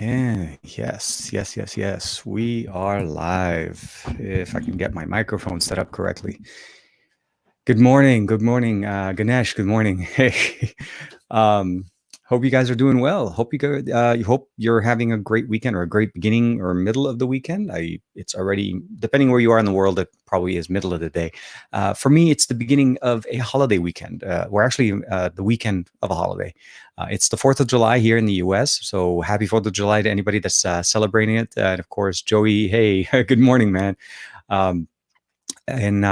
Yes. We are live. If I can get my microphone set up correctly. Good morning, Ganesh. Good morning. Hey, um, hope you guys are doing well. Hope you're having a great weekend or a great beginning or middle of the weekend. It's already depending where you are in the world. It probably is middle of the day. For me, it's the beginning of a holiday weekend. We're actually the weekend of a holiday. It's the 4th of July here in the U.S. So happy 4th of July to anybody that's celebrating it. And of course, Joey. Hey, good morning, man. Um, and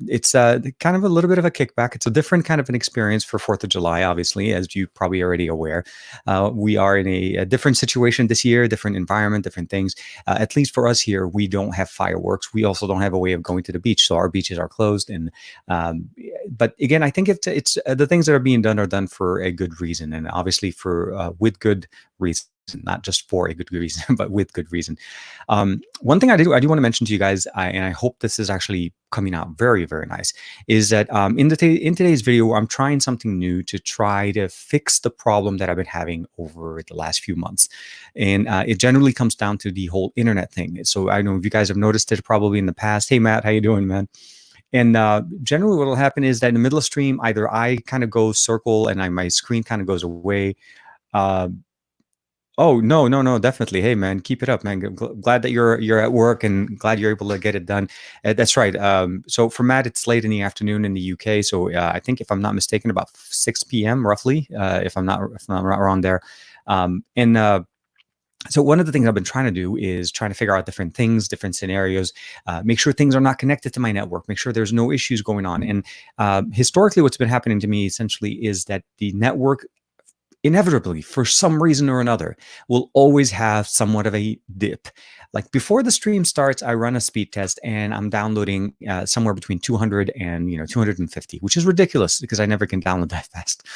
it's kind of a little bit of a kickback. It's a different kind of an experience for 4th of July, obviously, as you probably already aware. We are in a different situation this year, different environment, different things. At least for us here, we don't have fireworks. We also don't have a way of going to the beach, so our beaches are closed. And but again, I think it's the things that are done for a good reason, and obviously for with good reason. Not just for a good reason, but with good reason. One thing I do want to mention to you guys, and I hope this is actually coming out very, very nice, is that in today's video, I'm trying something new to try to fix the problem that I've been having over the last few months, and it generally comes down to the whole internet thing. So I know if you guys have noticed it probably in the past. Hey, Matt, how you doing, man? And generally, what will happen is that in the middle of stream, either I kind of go circle and my screen kind of goes away. Uh, Oh, no, definitely. Hey, man, keep it up, man. Glad that you're at work and glad you're able to get it done. That's right. So for Matt, it's late in the afternoon in the UK. So I think if I'm not mistaken, about 6 p.m. roughly, if I'm not wrong there. And so one of the things I've been trying to do is trying to figure out different things, different scenarios, make sure things are not connected to my network, make sure there's no issues going on. And historically, what's been happening to me essentially is that the network inevitably, for some reason or another, will always have somewhat of a dip. Like before the stream starts, I run a speed test and I'm downloading somewhere between 200 and 250, which is ridiculous because I never can download that fast.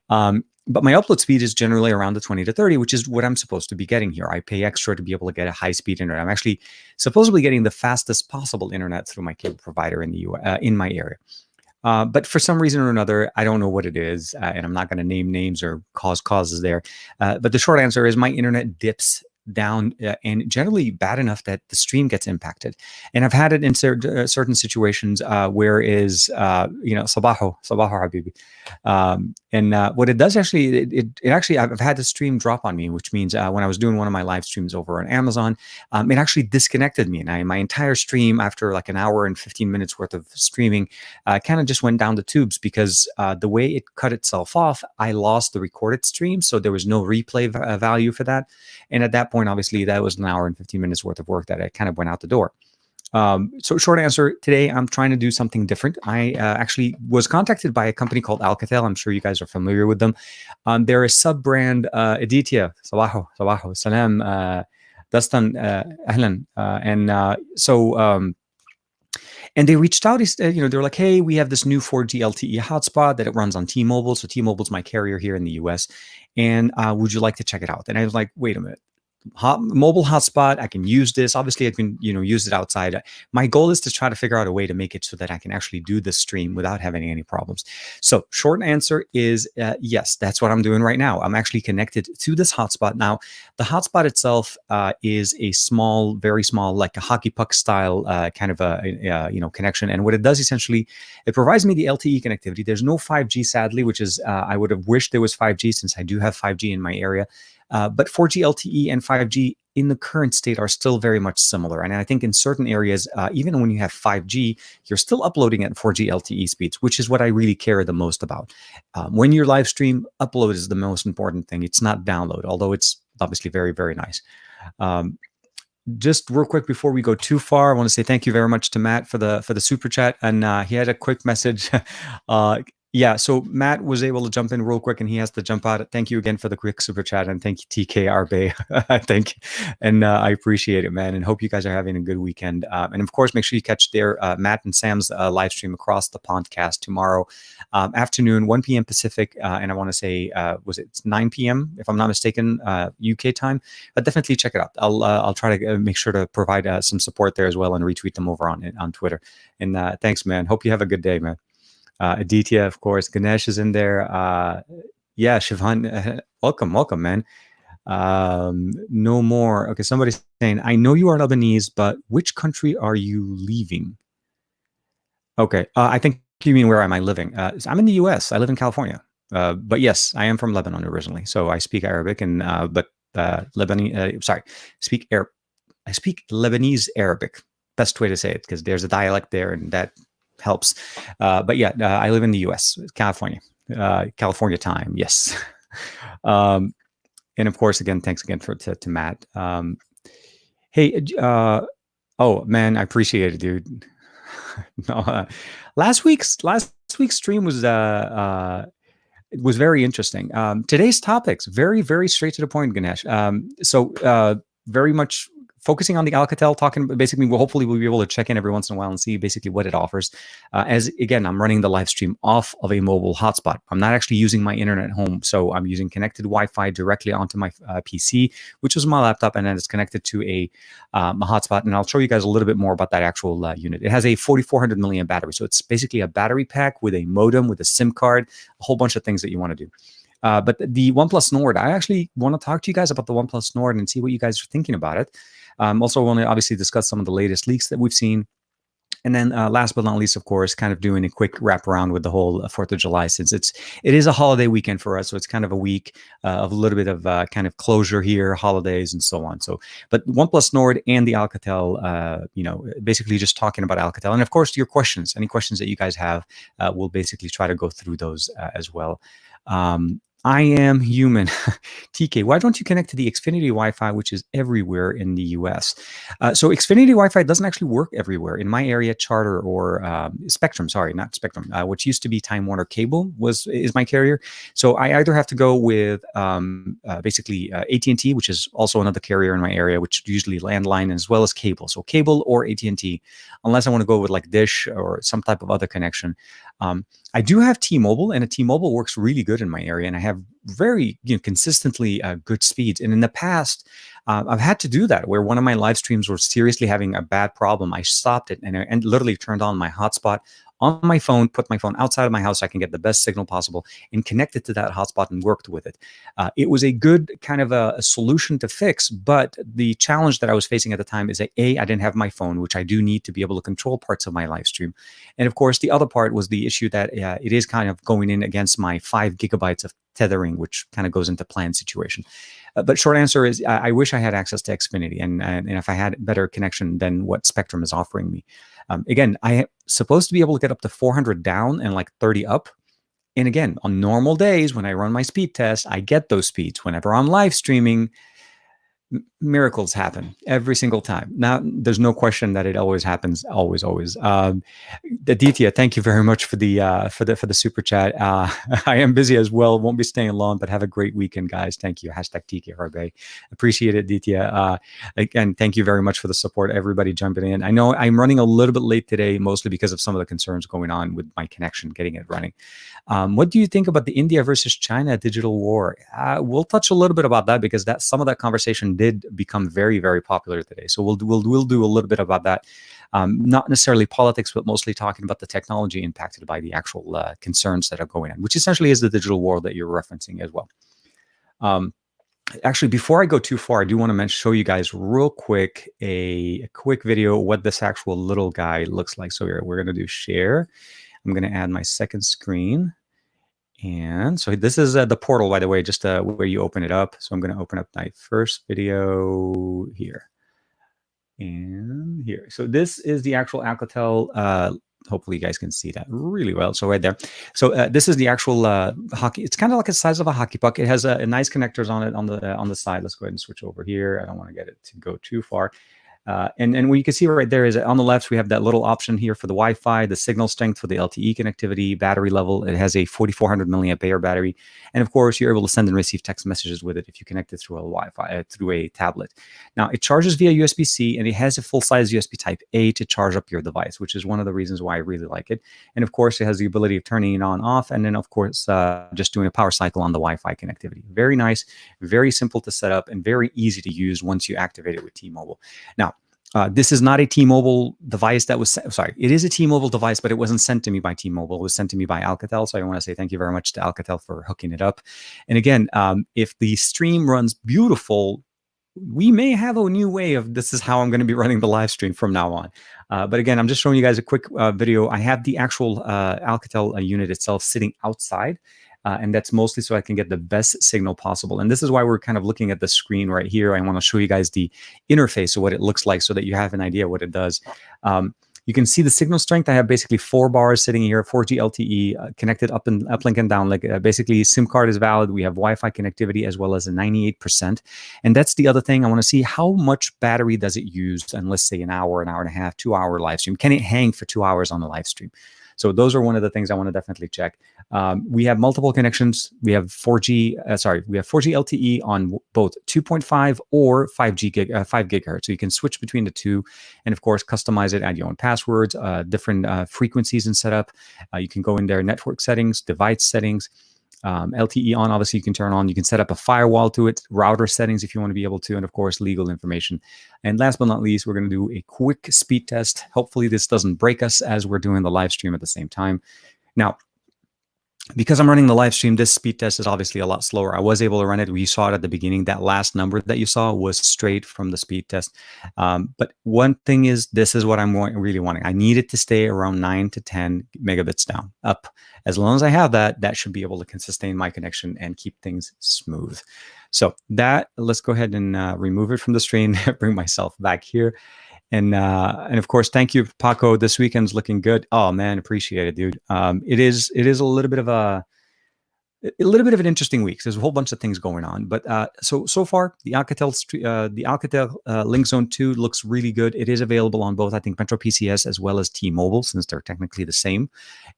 But my upload speed is generally around the 20 to 30, which is what I'm supposed to be getting here. I pay extra to be able to get a high-speed internet. I'm actually supposedly getting the fastest possible internet through my cable provider in the in my area. But for some reason or another, I don't know what it is, and I'm not going to name names or causes there. But the short answer is my internet dips down and generally bad enough that the stream gets impacted. And I've had it in certain situations where is, sabaho habibi. And what it does actually, it actually, I've had the stream drop on me, which means when I was doing one of my live streams over on Amazon, it actually disconnected me. And my entire stream, after like an hour and 15 minutes worth of streaming, kind of just went down the tubes because the way it cut itself off, I lost the recorded stream. So there was no replay value for that. And at that point, obviously, that was an hour and 15 minutes worth of work that I kind of went out the door. So short answer, today I'm trying to do something different. I actually was contacted by a company called Alcatel. I'm sure you guys are familiar with them. They're a sub-brand, Aditya, Sabaho, Salam, Dastan, Ahlan. And they reached out, they're like, hey, we have this new 4G LTE hotspot that it runs on T-Mobile. So T-Mobile's my carrier here in the US. And would you like to check it out? And I was like, wait a minute. Mobile hotspot, I can use this. Obviously, I can use it outside. My goal is to try to figure out a way to make it so that I can actually do the stream without having any problems. So short answer is yes, that's what I'm doing right now. I'm actually connected to this hotspot. Now, the hotspot itself is a small, very small, like a hockey puck style kind of a connection. And what it does essentially, it provides me the LTE connectivity. There's no 5G, sadly, which is I would have wished there was 5G since I do have 5G in my area. But 4G LTE and 5G in the current state are still very much similar. And I think in certain areas, even when you have 5G, you're still uploading at 4G LTE speeds, which is what I really care the most about. When you're live stream, upload is the most important thing. It's not download, although it's obviously very, very nice. Just real quick before we go too far, I want to say thank you very much to Matt for the super chat. And he had a quick message. Yeah, so Matt was able to jump in real quick and he has to jump out. Thank you again for the quick super chat and thank you, TK Arbe. Thank you. And I appreciate it, man, and hope you guys are having a good weekend. And of course, make sure you catch their Matt and Sam's live stream across the podcast tomorrow afternoon, 1 p.m. Pacific. And I want to say, was it 9 p.m. if I'm not mistaken, UK time? But definitely check it out. I'll try to make sure to provide some support there as well and retweet them over on Twitter. And thanks, man. Hope you have a good day, man. Aditya, of course. Ganesh is in there. Yeah, Shivhan, welcome, man. No more. Okay, somebody's saying, I know you are Lebanese, but which country are you leaving? Okay, I think you mean where am I living? So I'm in the U.S. I live in California, but yes, I am from Lebanon originally. So I speak Arabic and but Lebanese. Sorry, speak Arab. I speak Lebanese Arabic. Best way to say it because there's a dialect there and that helps. But yeah, I live in the U.S. California, California time. Yes. um, and of course, again, thanks again to Matt. Hey, oh man, I appreciate it, dude. No, last week's stream was very interesting. Today's topics very straight to the point, Ganesh. Very much focusing on the Alcatel, talking basically. Well, hopefully, we'll be able to check in every once in a while and see basically what it offers. As again, I'm running the live stream off of a mobile hotspot. I'm not actually using my internet at home, so I'm using connected Wi-Fi directly onto my PC, which is my laptop, and then it's connected to a hotspot. And I'll show you guys a little bit more about that actual unit. It has a 4,400 milliamp battery, so it's basically a battery pack with a modem, with a SIM card, a whole bunch of things that you want to do. But the OnePlus Nord, I actually want to talk to you guys about the OnePlus Nord and see what you guys are thinking about it. Also want to obviously discuss some of the latest leaks that we've seen. And then last but not least, of course, kind of doing a quick wraparound with the whole 4th of July, since it is a holiday weekend for us. So it's kind of a week of a little bit of kind of closure here, holidays and so on. So, but OnePlus Nord and the Alcatel, basically just talking about Alcatel. And of course, your questions, any questions that you guys have, we'll basically try to go through those as well. I am human. TK, why don't you connect to the Xfinity Wi-Fi, which is everywhere in the US? So Xfinity Wi-Fi doesn't actually work everywhere. In my area, Charter or Spectrum, sorry, not Spectrum, which used to be Time Warner Cable is my carrier. So I either have to go with basically AT&T, which is also another carrier in my area, which usually landline as well as cable. So cable or AT&T, unless I want to go with like Dish or some type of other connection. I do have T-Mobile, and a T-Mobile works really good in my area, and I have very consistently good speeds. And in the past, I've had to do that where one of my live streams was seriously having a bad problem. I stopped it and literally turned on my hotspot on my phone, put my phone outside of my house so I can get the best signal possible, and connected to that hotspot and worked with it. It was a good kind of a solution to fix, but the challenge that I was facing at the time is that I didn't have my phone, which I do need to be able to control parts of my live stream. And of course, the other part was the issue that it is kind of going in against my 5 gigabytes of tethering, which kind of goes into plan situation. But short answer is I wish I had access to Xfinity and if I had better connection than what Spectrum is offering me. Again, I am supposed to be able to get up to 400 down and like 30 up. And again, on normal days when I run my speed test, I get those speeds. Whenever I'm live streaming, miracles happen every single time. Now, there's no question that it always happens. Always. Aditya, thank you very much for the super chat. I am busy as well. Won't be staying long, but have a great weekend, guys. Thank you. #TK Appreciate it, Aditya. Again, thank you very much for the support. Everybody jumping in. I know I'm running a little bit late today, mostly because of some of the concerns going on with my connection, getting it running. What do you think about the India versus China digital war? We'll touch a little bit about that because some of that conversation did become very popular today. So we'll do a little bit about that. Not necessarily politics, but mostly talking about the technology impacted by the actual concerns that are going on, which essentially is the digital war that you're referencing as well. Actually, before I go too far, I do want to show you guys real quick a quick video what this actual little guy looks like. So we're going to do share. I'm going to add my second screen. And so this is the portal, by the way, just where you open it up. So I'm going to open up my first video here and here. So this is the actual Alcatel. Hopefully you guys can see that really well. So right there. So this is the actual hockey. It's kind of like the size of a hockey puck. It has a nice connectors on it on the side. Let's go ahead and switch over here. I don't want to get it to go too far. And what you can see right there is on the left, we have that little option here for the Wi-Fi, the signal strength for the LTE connectivity, battery level. It has a 4,400 milliamp hour battery. And of course, you're able to send and receive text messages with it if you connect it through a Wi-Fi, through a tablet. Now, it charges via USB-C, and it has a full-size USB Type-A to charge up your device, which is one of the reasons why I really like it. And of course, it has the ability of turning it on, off, and then, of course, just doing a power cycle on the Wi-Fi connectivity. Very nice, very simple to set up, and very easy to use once you activate it with T-Mobile. Now, This is not a T-Mobile device that was sorry. It is a T-Mobile device, but it wasn't sent to me by T-Mobile. It was sent to me by Alcatel. So I want to say thank you very much to Alcatel for hooking it up. And again, if the stream runs beautiful, we may have a new way of this is how I'm going to be running the live stream from now on. But again, I'm just showing you guys a quick video. I have the actual Alcatel unit itself sitting outside. And that's mostly so I can get the best signal possible. And this is why we're kind of looking at the screen right here. I want to show you guys the interface of what it looks like so that you have an idea what it does. You can see the signal strength. I have basically 4 bars sitting here, 4G LTE connected uplink and downlink. Basically, SIM card is valid. We have Wi-Fi connectivity as well as a 98%. And that's the other thing. I want to see how much battery does it use in, let's say, an hour and a half, 2-hour live stream. Can it hang for 2 hours on the live stream? So those are one of the things I want to definitely check. We have multiple connections. We have 4G, we have 4G LTE on both 2.5 or 5 gigahertz. So you can switch between the two, and of course customize it, add your own passwords, different frequencies and setup. You can go in there, network settings, device settings. LTE on, obviously you can turn on. You can set up a firewall to it, router settings if you want to be able to, and of course legal information. And last but not least, we're going to do a quick speed test. Hopefully this doesn't break us as we're doing the live stream at the same time. Now, because I'm running the live stream, this speed test is obviously a lot slower. I was able to run it. We saw it at the beginning. That last number that you saw was straight from the speed test. But one thing is, this is what I'm really wanting. I need it to stay around 9 to 10 megabits down, up. As long as I have that, that should be able to sustain my connection and keep things smooth. So that, let's go ahead and remove it from the screen, bring myself back here. And of course, thank you, Paco. This weekend's looking good. Oh man, appreciate it, dude. It is a little bit of an interesting week. There's a whole bunch of things going on, but so far the Alcatel LinkZone 2 looks really good. It is available on both, I think, Metro PCS as well as T-Mobile, since they're technically the same,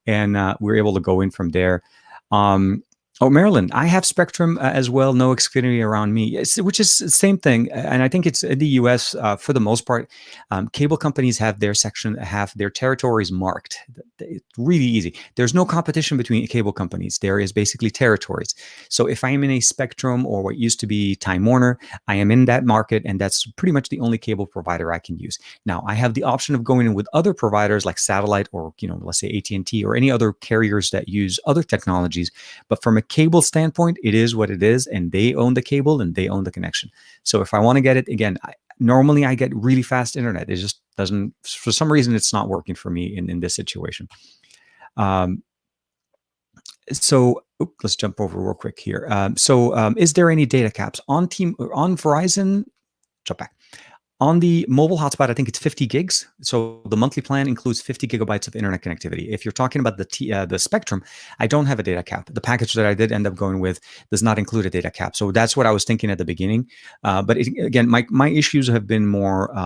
and we're able to go in from there. Oh, Maryland, I have Spectrum as well. No Xperia around me, which is the same thing. And I think it's in the US for the most part. Cable companies have their section, have their territories marked. It's really easy. There's no competition between cable companies. There is basically territories. So if I am in a Spectrum or what used to be Time Warner, I am in that market, and that's pretty much the only cable provider I can use. Now, I have the option of going in with other providers like satellite or, let's say AT&T or any other carriers that use other technologies. But from a cable standpoint, it is what it is, and they own the cable and they own the connection. So if I want to get it, again, normally I get really fast internet. It just doesn't, for some reason, it's not working for me in this situation. So let's jump over real quick here. Is there any data caps on Verizon? Jump back. On the mobile hotspot, I think it's 50 gigs. So the monthly plan includes 50 gigabytes of internet connectivity. If you're talking about the Spectrum, I don't have a data cap. The package that I did end up going with does not include a data cap. So that's what I was thinking at the beginning. But again, my issues have been more,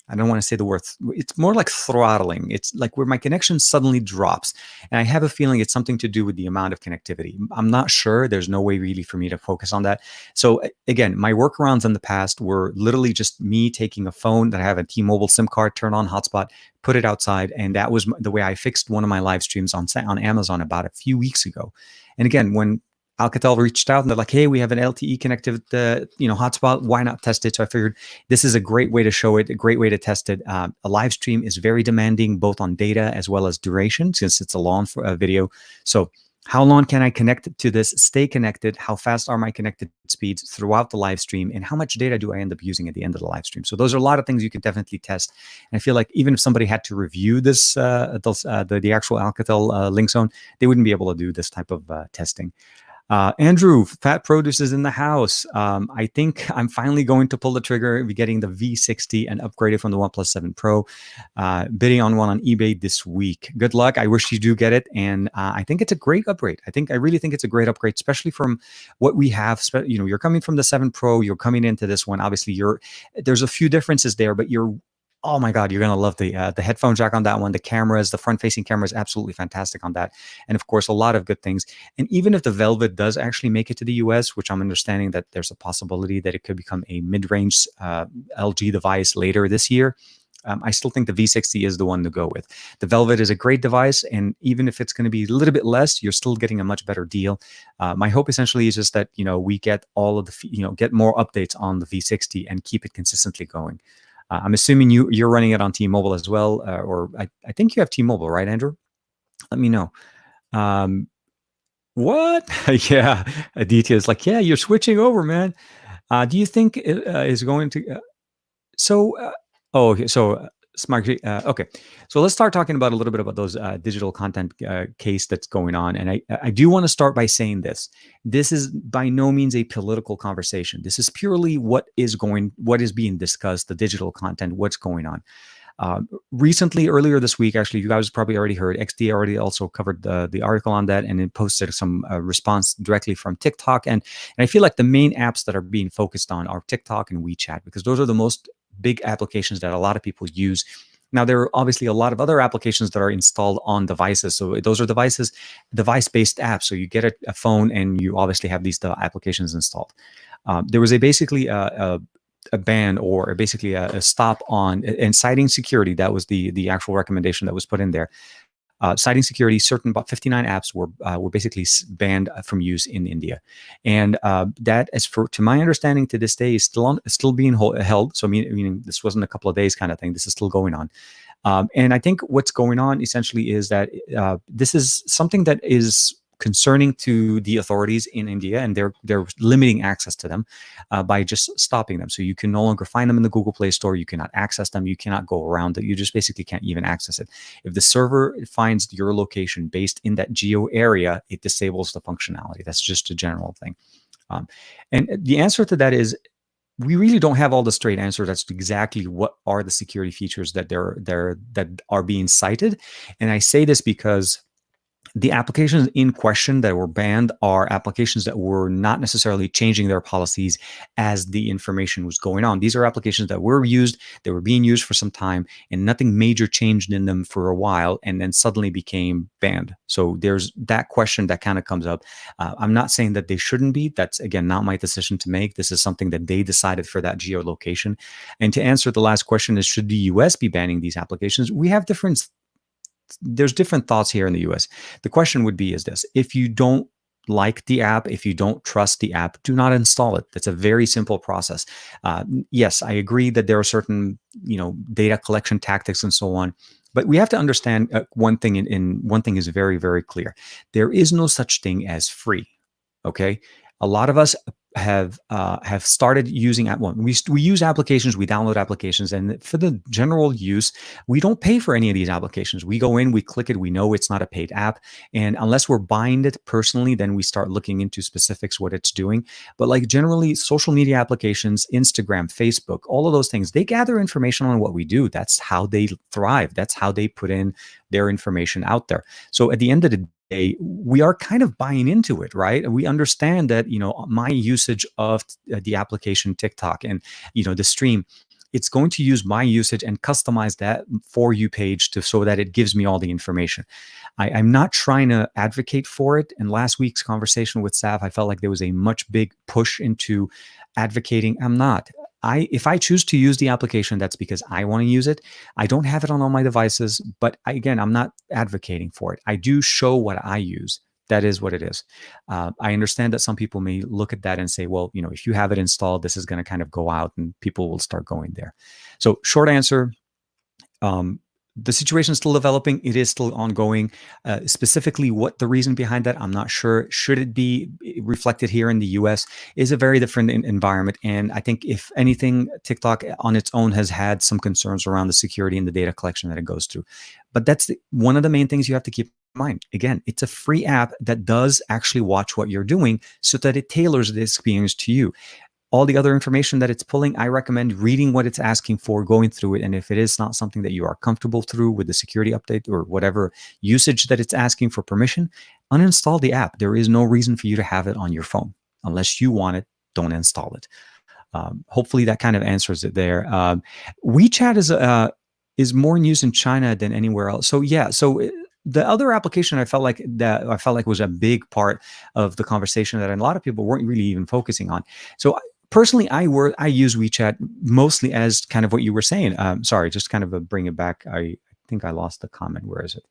I don't want to say the word, it's more like throttling. It's like where my connection suddenly drops. And I have a feeling it's something to do with the amount of connectivity. I'm not sure. There's no way really for me to focus on that. So again, my workarounds in the past were literally just me taking a phone that I have a T-Mobile SIM card, turn on hotspot, put it outside. And that was the way I fixed one of my live streams on Amazon about a few weeks ago. And again, when Alcatel reached out and they're like, hey, we have an LTE connected, hotspot. Why not test it? So I figured this is a great way to show it, a great way to test it. A live stream is very demanding, both on data as well as duration, since it's a long video. So how long can I connect to this, stay connected? How fast are my connected speeds throughout the live stream? And how much data do I end up using at the end of the live stream? So those are a lot of things you can definitely test. And I feel like even if somebody had to review this, the actual Alcatel LinkZone, they wouldn't be able to do this type of testing. Andrew, Fat Produce is in the house. I think I'm finally going to pull the trigger, be getting the V60 and upgrade it from the OnePlus 7 Pro. Bidding on one on eBay this week. Good luck. I wish you do get it. And I think it's a great upgrade. I really think it's a great upgrade, especially from what we have. You're coming from the 7 Pro, you're coming into this one. Obviously, there's a few differences there, but oh my God, you're going to love the headphone jack on that one. The cameras, the front-facing camera is absolutely fantastic on that. And of course, a lot of good things. And even if the Velvet does actually make it to the US, which I'm understanding that there's a possibility that it could become a mid-range LG device later this year, I still think the V60 is the one to go with. The Velvet is a great device, and even if it's going to be a little bit less, you're still getting a much better deal. My hope essentially is just that, we get all of the, get more updates on the V60 and keep it consistently going. I'm assuming you're running it on T-Mobile as well, or I think you have T-Mobile, right, Andrew? Let me know. Um, what? Yeah, Aditya is like, yeah, you're switching over, man. Do you think it is going to? So, oh, okay. So, smart. Okay. So let's start talking about a little bit about those digital content case that's going on. And I do want to start by saying this. This is by no means a political conversation. This is purely what is being discussed, the digital content, what's going on. Recently, earlier this week, actually, you guys probably already heard, XD already also covered the article on that, and it posted some response directly from TikTok. And I feel like the main apps that are being focused on are TikTok and WeChat, because those are the most big applications that a lot of people use. Now, there are obviously a lot of other applications that are installed on devices. So those are device-based apps. So you get a phone and you obviously have these applications installed. There was basically a ban or basically a stop on and citing security. That was the actual recommendation that was put in there. Citing security, certain about 59 apps were basically banned from use in India, and that, as for to my understanding, to this day is still being held. So meaning this wasn't a couple of days kind of thing. This is still going on. And I think what's going on essentially is that this is something that is concerning to the authorities in India, and they're limiting access to them by just stopping them. So you can no longer find them in the Google Play Store. You cannot access them. You cannot go around it. You just basically can't even access it. If the server finds your location based in that geo area, it disables the functionality. That's just a general thing. And the answer to that is, we really don't have all the straight answers as to exactly what are the security features that that are being cited. And I say this because the applications in question that were banned are applications that were not necessarily changing their policies as the information was going on. These are applications that were being used for some time, and nothing major changed in them for a while, and then suddenly became banned. So there's that question that kind of comes up. I'm not saying that they shouldn't be. That's, again, not my decision to make. This is something that they decided for that geolocation. And to answer the last question is, should the US be banning these applications? There's different thoughts here in the US. The question would be is this: if you don't like the app, if you don't trust the app, do not install it. That's a very simple process. Yes, I agree that there are certain, data collection tactics and so on. But we have to understand one thing, one thing is very, very clear. There is no such thing as free. Okay. A lot of us have started using we use applications, we download applications, and for the general use, we don't pay for any of these applications. We go in, we click it, we know it's not a paid app, and unless we're buying it personally, then we start looking into specifics what it's doing. But like generally, social media applications, Instagram, Facebook, all of those things, they gather information on what we do. That's how they thrive. That's how they put in their information out there. So at the end of the day, we are kind of buying into it, right? We understand that, my usage of the application TikTok and, the stream, it's going to use my usage and customize that For You page so that it gives me all the information. I'm not trying to advocate for it. And last week's conversation with Sav, I felt like there was a much big push into advocating. I'm not. If I choose to use the application, that's because I want to use it. I don't have it on all my devices, but again, I'm not advocating for it. I do show what I use. That is what it is. I understand that some people may look at that and say, well, if you have it installed, this is going to kind of go out and people will start going there. So short answer, the situation is still developing. It is still ongoing. Specifically, what the reason behind that, I'm not sure. Should it be reflected here in the US? Is a very different environment. And I think, if anything, TikTok on its own has had some concerns around the security and the data collection that it goes through. But that's one of the main things you have to keep in mind. Again, it's a free app that does actually watch what you're doing so that it tailors the experience to you. All the other information that it's pulling, I recommend reading what it's asking for, going through it. And if it is not something that you are comfortable through with the security update or whatever usage that it's asking for permission, uninstall the app. There is no reason for you to have it on your phone. Unless you want it, don't install it. Hopefully that kind of answers it there. WeChat is more in use in China than anywhere else. So yeah, the other application I felt like was a big part of the conversation that a lot of people weren't really even focusing on. So personally, I use WeChat mostly as kind of what you were saying. Sorry, just kind of bring it back. I think I lost the comment. Where is it?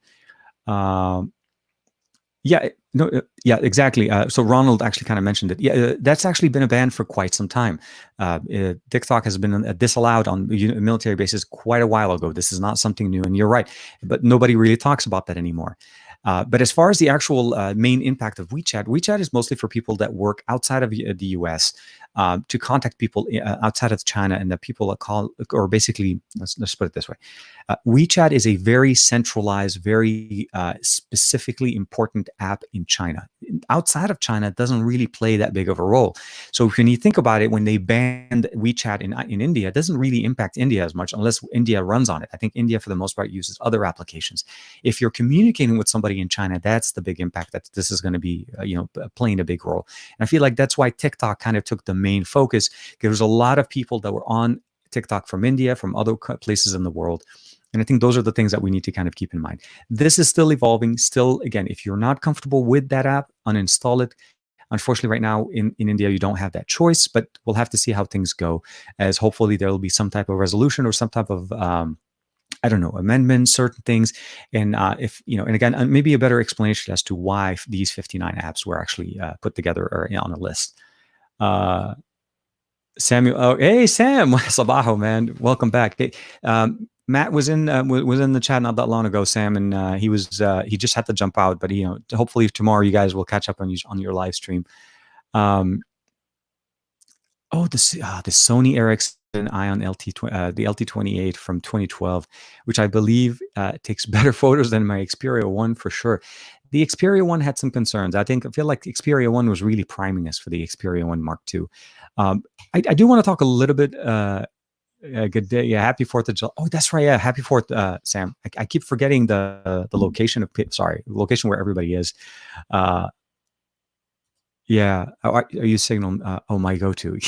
Yeah, no, yeah, exactly. So Ronald actually kind of mentioned it. Yeah, that's actually been a ban for quite some time. TikTok has been disallowed on military bases quite a while ago. This is not something new, and you're right. But nobody really talks about that anymore. But as far as the actual main impact of WeChat, WeChat is mostly for people that work outside of the US to contact people outside of China, and the people that call, or basically, let's put it this way. WeChat is a very centralized, very specifically important app in China. Outside of China, it doesn't really play that big of a role. So when you think about it, when they banned WeChat in India, it doesn't really impact India as much unless India runs on it. I think India, for the most part, uses other applications. If you're communicating with somebody in China, that's the big impact that this is going to be, playing a big role. And I feel like that's why TikTok kind of took the main focus. There's a lot of people that were on TikTok from India, from other places in the world. And I think those are the things that we need to kind of keep in mind. This is still evolving. Still, again, if you're not comfortable with that app, uninstall it. Unfortunately, right now in India, you don't have that choice, but we'll have to see how things go, as hopefully there will be some type of resolution or some type of, I don't know, amendments, certain things. And and again, maybe a better explanation as to why these 59 apps were actually put together or on a list. Samuel, oh, hey, Sam, Sabajo, man, welcome back. Hey, Matt was in the chat not that long ago, Sam, and he just had to jump out, but hopefully tomorrow you guys will catch up on your live stream. The Sony Ericsson Ion the LT28 from 2012, which I believe takes better photos than my Xperia One for sure. The Xperia One had some concerns. I feel like Xperia One was really priming us for the Xperia One Mark II. I do want to talk a little bit. Good day. Yeah, happy 4th of July. Oh, that's right. Yeah, happy 4th, Sam. I keep forgetting the location of location where everybody is. Yeah. Are you Signal? My go-to.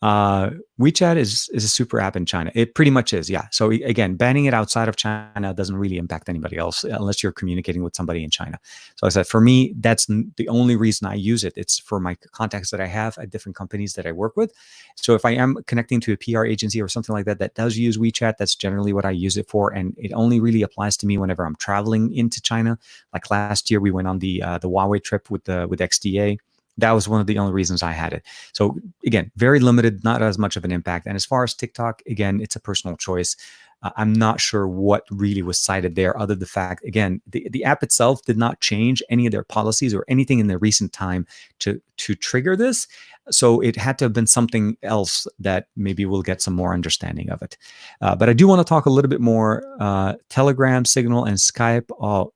WeChat is a super app in China. It pretty much is, yeah. So again, banning it outside of China doesn't really impact anybody else unless you're communicating with somebody in China. So I said, for me, that's the only reason I use it. It's for my contacts that I have at different companies that I work with. So if I am connecting to a PR agency or something like that that does use WeChat, that's generally what I use it for. And it only really applies to me whenever I'm traveling into China. Like last year, we went on the Huawei trip with XDA. That was one of the only reasons I had it. So again, very limited, not as much of an impact. And as far as TikTok, again, it's a personal choice. I'm not sure what really was cited there, other than the fact, again, the app itself did not change any of their policies or anything in the recent time to trigger this. So it had to have been something else that maybe we'll get some more understanding of it. But I do want to talk a little bit more. Telegram, Signal, and Skype. Oh,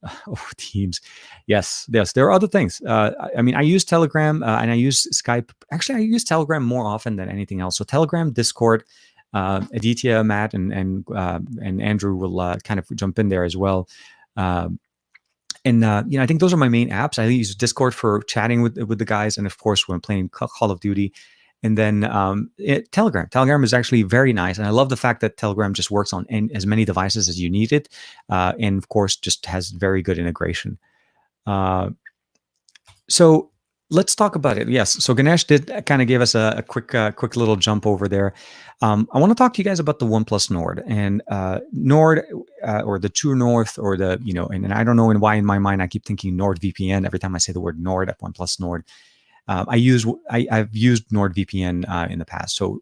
Teams. Yes. There are other things. I mean, I use Telegram and I use Skype. Actually, I use Telegram more often than anything else. So Telegram, Discord, Aditya, Matt, and Andrew will kind of jump in there as well. I think those are my main apps. I use Discord for chatting with the guys, and of course when I'm playing Call of Duty. And then Telegram. Telegram is actually very nice, and I love the fact that Telegram just works on as many devices as you need it, and of course just has very good integration. So let's talk about it. Yes. So Ganesh did kind of give us a quick little jump over there. I want to talk to you guys about the OnePlus Nord and Nord or the True North or and I don't know why in my mind I keep thinking NordVPN every time I say the word Nord at OnePlus Nord. I've used NordVPN in the past. So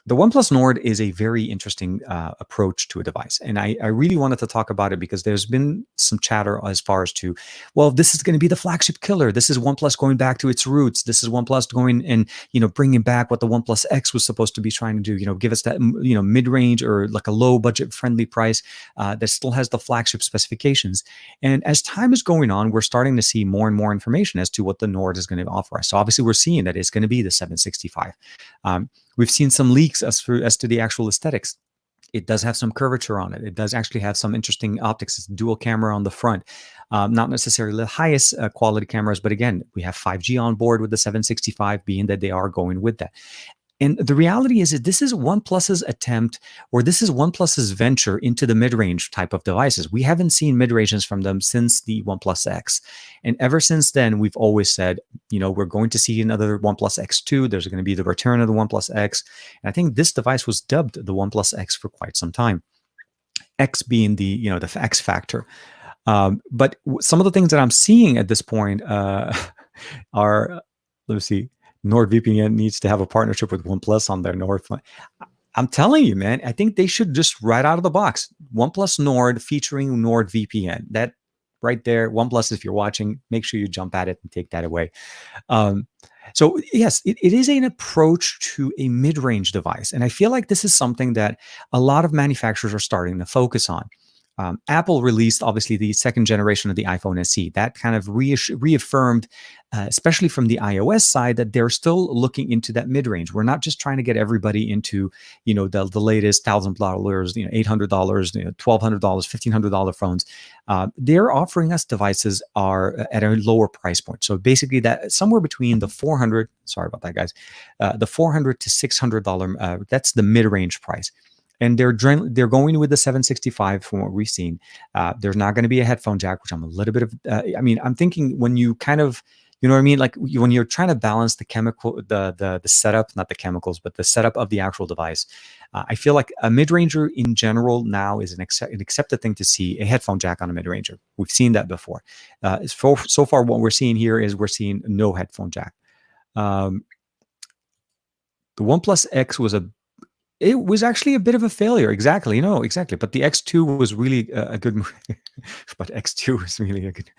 the OnePlus Nord is a very interesting approach to a device. And I really wanted to talk about it because there's been some chatter as far as to, well, this is going to be the flagship killer. This is OnePlus going back to its roots. This is OnePlus going and, bringing back what the OnePlus X was supposed to be trying to do, give us that, mid-range or like a low budget friendly price that still has the flagship specifications. And as time is going on, we're starting to see more and more information as to what the Nord is going to offer us. So obviously we're seeing that it's going to be the 765. We've seen some leaks as to the actual aesthetics. It does have some curvature on it. It does actually have some interesting optics. It's dual camera on the front. Not necessarily the highest quality cameras, but again, we have 5G on board with the 765, being that they are going with that. And the reality is that this is OnePlus's attempt, or this is OnePlus's venture into the mid-range type of devices. We haven't seen mid-ranges from them since the OnePlus X. And ever since then, we've always said, we're going to see another OnePlus X2. There's going to be the return of the OnePlus X. And I think this device was dubbed the OnePlus X for quite some time. X being the X factor. But some of the things that I'm seeing at this point are, let's see, NordVPN needs to have a partnership with OnePlus on their Nord. I'm telling you, man, I think they should just right out of the box, OnePlus Nord featuring NordVPN. That right there, OnePlus, if you're watching, make sure you jump at it and take that away. Um, so yes, it is an approach to a mid-range device. And I feel like this is something that a lot of manufacturers are starting to focus on. Apple released obviously the second generation of the iPhone SE. That kind of reaffirmed, especially from the iOS side, that they're still looking into that mid-range. We're not just trying to get everybody into, the latest $1,000, $800, $1,200, $1,500 phones. They're offering us devices are at a lower price point. So basically, that somewhere between the 400. Sorry about that, guys. The $400 to $600. That's the mid-range price. And they're going with the 765 from what we've seen. There's not going to be a headphone jack, which I'm a little bit of. I'm thinking when you kind of, you know what I mean, like when you're trying to balance the chemical, the setup, not the chemicals, but the setup of the actual device. I feel like a mid-ranger in general now is an accepted thing to see a headphone jack on a mid-ranger. We've seen that before. So far, what we're seeing here is we're seeing no headphone jack. The OnePlus X it was actually a bit of a failure. Exactly. Exactly. But the X2 was really a good move. But X2 was really a good.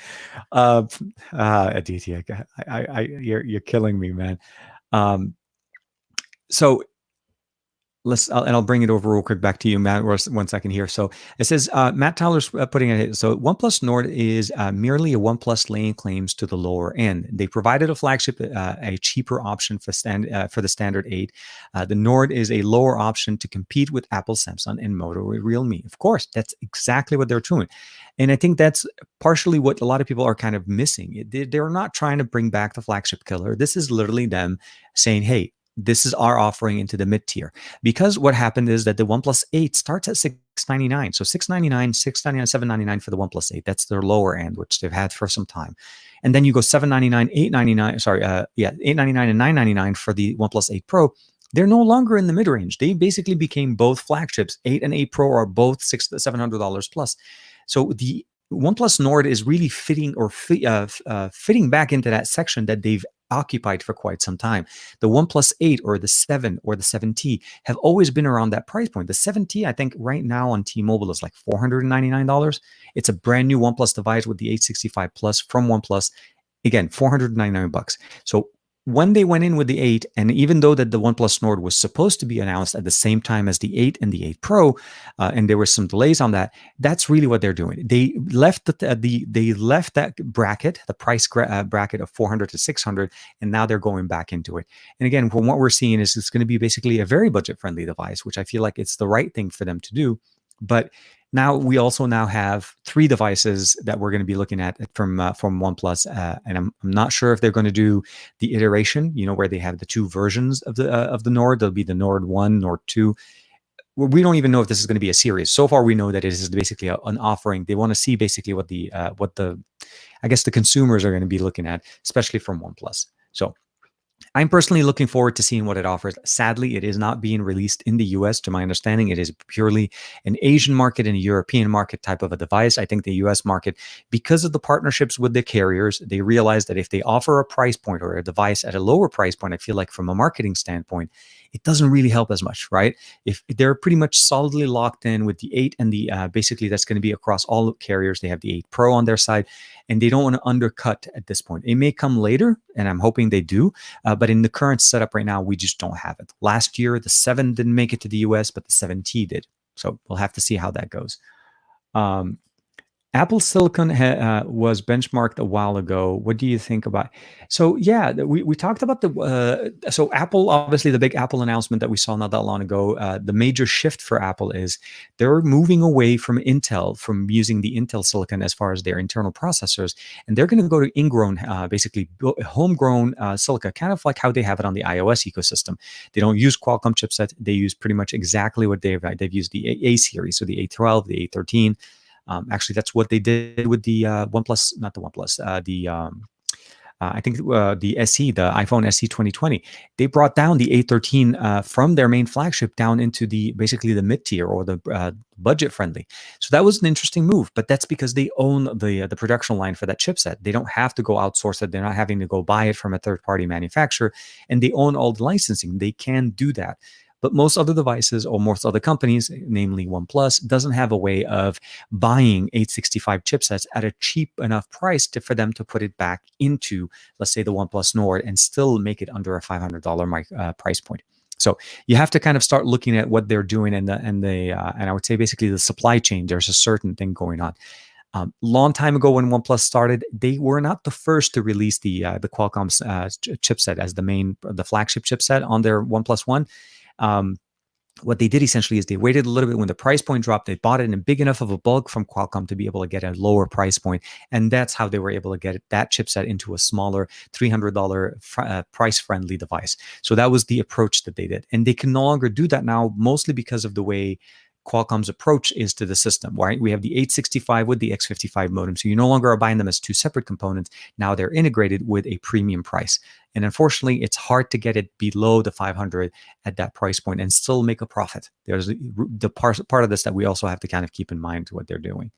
Aditi, you're killing me, man. So I'll bring it over real quick back to you, Matt. 1 second here. So it says Matt Tyler's putting it. So OnePlus Nord is merely a OnePlus laying claims to the lower end. They provided a flagship, a cheaper option for the standard 8. The Nord is a lower option to compete with Apple, Samsung, and Moto, Realme. Of course, that's exactly what they're doing, and I think that's partially what a lot of people are kind of missing. They're not trying to bring back the flagship killer. This is literally them saying, "Hey, this is our offering into the mid tier." Because what happened is that the OnePlus 8 starts at $699. So $699, $699, $799 for the OnePlus 8. That's their lower end, which they've had for some time. And then you go $799, $899, $899 and $999 for the OnePlus 8 Pro. They're no longer in the mid-range. They basically became both flagships. 8 and 8 Pro are both $700 plus. So the OnePlus Nord is really fitting back into that section that they've occupied for quite some time. The OnePlus 8 or the 7 or the 7T have always been around that price point. The 7T, I think right now on T-Mobile is like $499. It's a brand new OnePlus device with the 865 Plus from OnePlus. Again, $499. So when they went in with the 8, and even though that the OnePlus Nord was supposed to be announced at the same time as the 8 and the 8 Pro, and there were some delays on that, that's really what they're doing. They left that bracket, the price bracket of 400 to 600, and now they're going back into it. And again, from what we're seeing is it's going to be basically a very budget-friendly device, which I feel like it's the right thing for them to do. But now we also have 3 devices that we're going to be looking at from OnePlus, and I'm not sure if they're going to do the iteration, where they have the 2 versions of the Nord. There'll be the Nord 1, Nord 2. We don't even know if this is going to be a series. So far, we know that it is basically an offering. They want to see basically what the I guess the consumers are going to be looking at, especially from OnePlus. So I'm personally looking forward to seeing what it offers. Sadly, it is not being released in the US. To my understanding, it is purely an Asian market and a European market type of a device. I think the US market, because of the partnerships with the carriers, they realize that if they offer a price point or a device at a lower price point, I feel like from a marketing standpoint, it doesn't really help as much, right? If they're pretty much solidly locked in with the 8 and the basically that's going to be across all carriers. They have the 8 Pro on their side, and they don't want to undercut at this point. It may come later, and I'm hoping they do. But in the current setup right now, we just don't have it. Last year, the 7 didn't make it to the US, but the 7T did. So we'll have to see how that goes. Apple Silicon was benchmarked a while ago. What do you think about? So yeah, we talked about so Apple, obviously the big Apple announcement that we saw not that long ago. The major shift for Apple is they're moving away from Intel, from using the Intel silicon as far as their internal processors, and they're going to go to ingrown, basically homegrown silicon, kind of like how they have it on the iOS ecosystem. They don't use Qualcomm chipset. They use pretty much exactly what they've used the A series, so the A12, the A13. Actually, that's what they did with the OnePlus, not the OnePlus, I think the SE, the iPhone SE 2020, they brought down the A13 from their main flagship down into the basically the mid tier or the budget friendly. So that was an interesting move, but that's because they own the production line for that chipset. They don't have to go outsource it. They're not having to go buy it from a third party manufacturer, and they own all the licensing. They can do that. But most other devices or most other companies, namely OnePlus, doesn't have a way of buying 865 chipsets at a cheap enough price for them to put it back into, let's say, the OnePlus Nord and still make it under a $500 price point. So you have to kind of start looking at what they're doing and I would say basically the supply chain. There's a certain thing going on. Long time ago when OnePlus started, they were not the first to release the Qualcomm chipset as the flagship chipset on their OnePlus One. What they did essentially is they waited a little bit when the price point dropped. They bought it in big enough of a bulk from Qualcomm to be able to get a lower price point, and that's how they were able to get that chipset into a smaller $300 price-friendly device. So that was the approach that they did, and they can no longer do that now, mostly because of the way Qualcomm's approach is to the system, right? We have the 865 with the X55 modem. So you no longer are buying them as two separate components. Now they're integrated with a premium price. And unfortunately, it's hard to get it below the 500 at that price point and still make a profit. There's the part of this that we also have to kind of keep in mind what they're doing.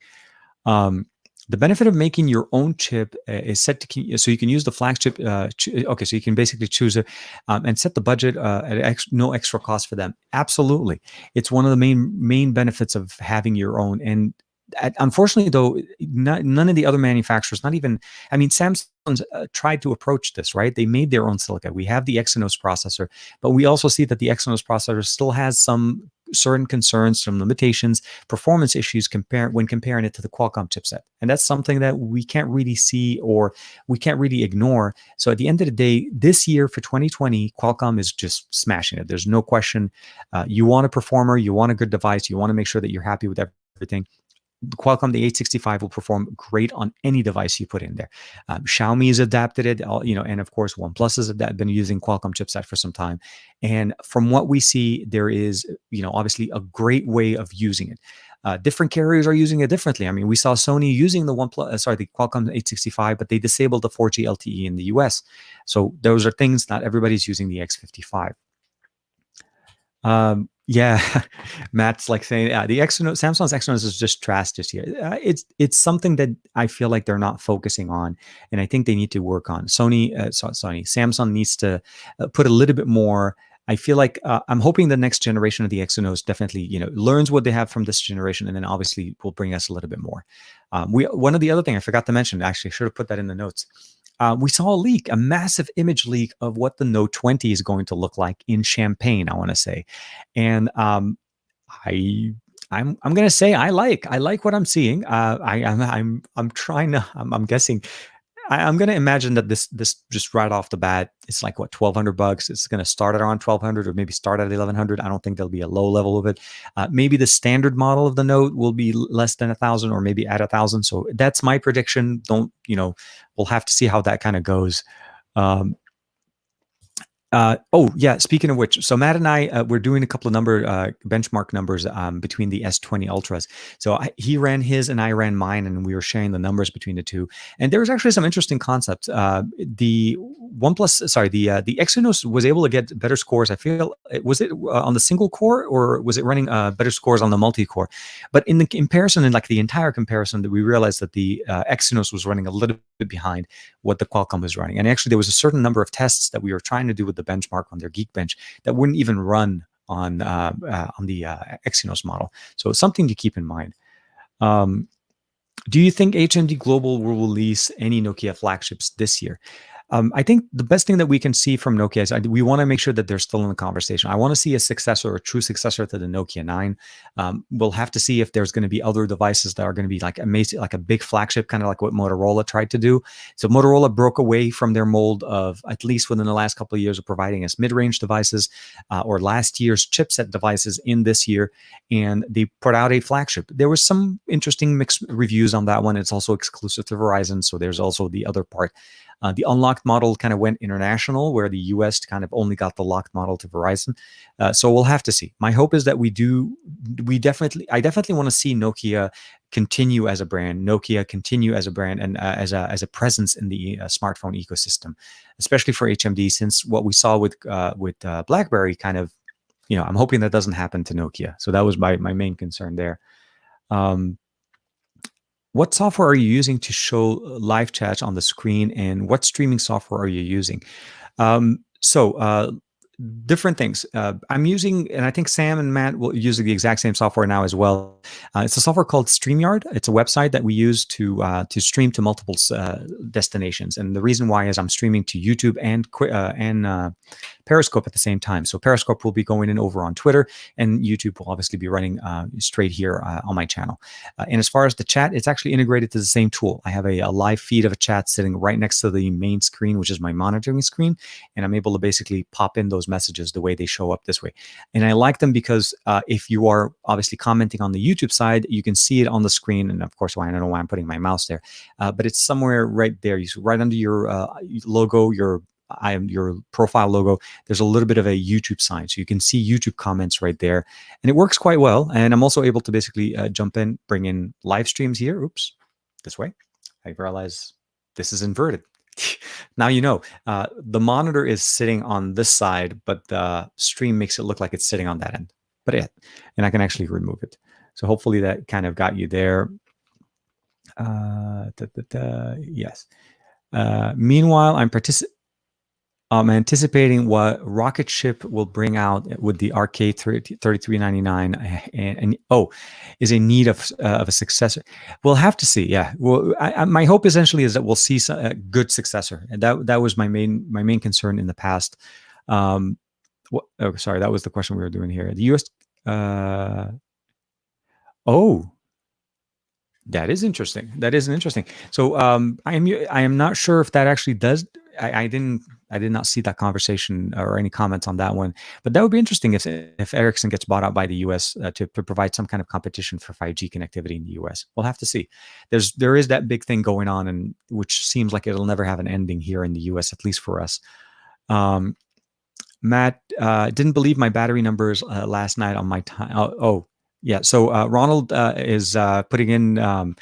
The benefit of making your own chip is set to so you can use the flagship. Okay, so you can basically choose it and set the budget at no extra cost for them. Absolutely, it's one of the main benefits of having your own. And unfortunately, though, none of the other manufacturers, not even, I mean, Samsung tried to approach this, right? They made their own silicon. We have the Exynos processor, but we also see that the Exynos processor still has some certain concerns, some limitations, performance issues when comparing it to the Qualcomm chipset. And that's something that we can't really see or we can't really ignore. So at the end of the day, this year for 2020, Qualcomm is just smashing it. There's no question. You want a performer, you want a good device, you want to make sure that you're happy with everything. Qualcomm, the 865 will perform great on any device you put in there. Xiaomi has adapted it, and of course, OnePlus has been using Qualcomm chipset for some time. And from what we see, there is, obviously a great way of using it. Different carriers are using it differently. I mean, we saw Sony using the Qualcomm 865, but they disabled the 4G LTE in the US. So those are things, not everybody's using the X55. Yeah, Matt's like saying, the Exynos, Samsung's Exynos is just trash this year. It's something that I feel like they're not focusing on, and I think they need to work on. Samsung needs to put a little bit more. I feel like I'm hoping the next generation of the Exynos definitely, learns what they have from this generation, and then obviously will bring us a little bit more. One of the other thing I forgot to mention, actually, I should have put that in the notes. We saw a massive image leak of what the Note 20 is going to look like in Champagne, I want to say. And I'm going to say I like what I'm seeing. I'm guessing. I'm going to imagine that this just right off the bat, it's like what, $1,200. It's going to start at around 1,200 or maybe start at 1,100. I don't think there'll be a low level of it. Maybe the standard model of the Note will be less than 1,000 or maybe at 1,000. So that's my prediction. We'll have to see how that kind of goes. Oh yeah, speaking of which, so Matt and I, we're doing a couple of benchmark numbers between the S20 Ultras. So he ran his and I ran mine, and we were sharing the numbers between the two. And there was actually some interesting concepts. The Exynos was able to get better scores. I feel, was it on the single core or was it running better scores on the multi-core? But in the comparison, in like the entire comparison, that we realized that the Exynos was running a little bit behind what the Qualcomm was running. And actually, there was a certain number of tests that we were trying to do with the benchmark on their Geekbench that wouldn't even run on the Exynos model. So it's something to keep in mind. Do you think HMD Global will release any Nokia flagships this year? I think the best thing that we can see from Nokia is we want to make sure that they're still in the conversation. I want to see a successor, a true successor to the Nokia 9. We'll have to see if there's going to be other devices that are going to be like amazing, like a big flagship, kind of like what Motorola tried to do. So Motorola broke away from their mold of, at least within the last couple of years, of providing us mid-range devices or last year's chipset devices in this year, and they put out a flagship. There was some interesting mixed reviews on that one. It's also exclusive to Verizon, so there's also the other part. The unlocked model kind of went international, where the US kind of only got the locked model to Verizon. So we'll have to see. My hope is that I definitely want to see Nokia continue as a brand, and as a presence in the smartphone ecosystem, especially for HMD, since what we saw with BlackBerry kind of, I'm hoping that doesn't happen to Nokia. So that was my main concern there. What software are you using to show live chat on the screen, and what streaming software are you using? Different things. I'm using, and I think Sam and Matt will use the exact same software now as well. It's a software called StreamYard. It's a website that we use to stream to multiple destinations. And the reason why is I'm streaming to YouTube and Periscope at the same time. So Periscope will be going in over on Twitter, and YouTube will obviously be running straight here on my channel. And as far as the chat, it's actually integrated to the same tool. I have a live feed of a chat sitting right next to the main screen, which is my monitoring screen, and I'm able to basically pop in those messages the way they show up this way. And I like them because if you are obviously commenting on the YouTube side, you can see it on the screen. And of course, I don't know why I'm putting my mouse there, but it's somewhere right there. You see right under your logo, your profile logo, there's a little bit of a YouTube sign. So you can see YouTube comments right there, and it works quite well. And I'm also able to basically jump in, bring in live streams here. Oops, this way. I realize this is inverted. Now the monitor is sitting on this side, but the stream makes it look like it's sitting on that end. But and I can actually remove it. So hopefully that kind of got you there. Yes. Meanwhile, I'm anticipating what Rocket Ship will bring out with the RK3399, and is in need of a successor. We'll have to see. Yeah. Well, my hope essentially is that we'll see a good successor, and that was my main concern in the past. Sorry, that was the question we were doing here. The US. That is interesting. That is interesting. So I am not sure if that actually does. I did not see that conversation or any comments on that one, but that would be interesting if Ericsson gets bought out by the US to provide some kind of competition for 5G connectivity in the US. We'll have to see. There is that big thing going on, and which seems like it'll never have an ending here in the US, at least for us. Matt didn't believe my battery numbers last night on my time. Yeah. So Ronald is putting in.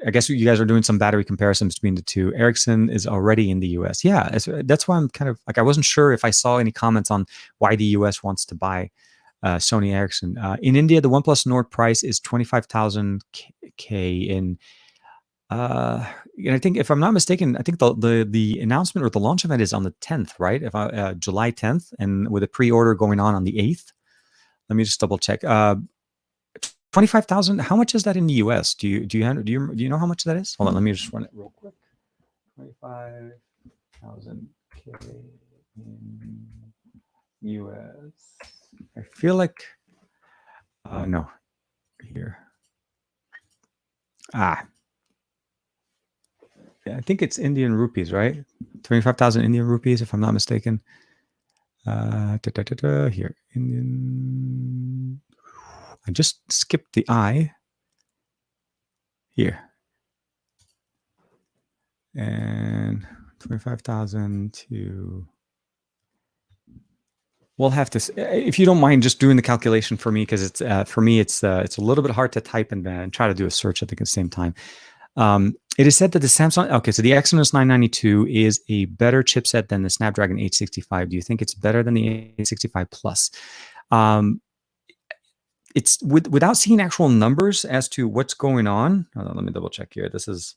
I guess you guys are doing some battery comparisons between the two. Ericsson is already in the US. Yeah, that's why I'm kind of like, I wasn't sure if I saw any comments on why the US wants to buy Sony Ericsson. In India, the OnePlus Nord price is 25,000 K in. And I think, if I'm not mistaken, I think the announcement or the launch event is on the 10th, right? July 10th, and with a pre-order going on the 8th. Let me just double check. 25,000. How much is that in the US? Do you know how much that is? Hold on, let me just run it real quick. 25,000 K in US. I feel like no, here. Yeah, I think it's Indian rupees, right? 25,000 Indian rupees, if I'm not mistaken. Here, Indian. I just skipped the I here, and 25,000 to. We'll have to, if you don't mind, just doing the calculation for me, because it's for me it's a little bit hard to type and try to do a search at the same time. It is said that the Samsung, so the Exynos 992 is a better chipset than the Snapdragon 865. Do you think it's better than the 865 Plus? It's without seeing actual numbers as to what's going on. Hold on, let me double check here. This is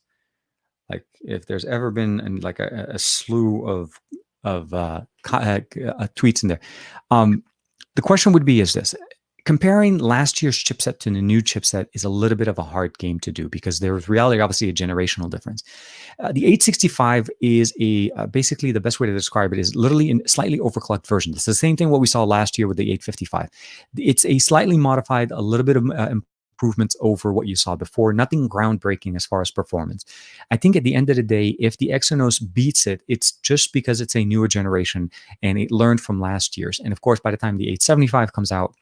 like, if there's ever been a slew of tweets in there. The question would be, is this: comparing last year's chipset to the new chipset is a little bit of a hard game to do, because there's reality, obviously, a generational difference. The 865 is basically, the best way to describe it is literally a slightly overclocked version. It's the same thing what we saw last year with the 855. It's a slightly modified, a little bit of improvements over what you saw before. Nothing groundbreaking as far as performance. I think at the end of the day, if the Exynos beats it, it's just because it's a newer generation and it learned from last year's. And of course, by the time the 875 comes out,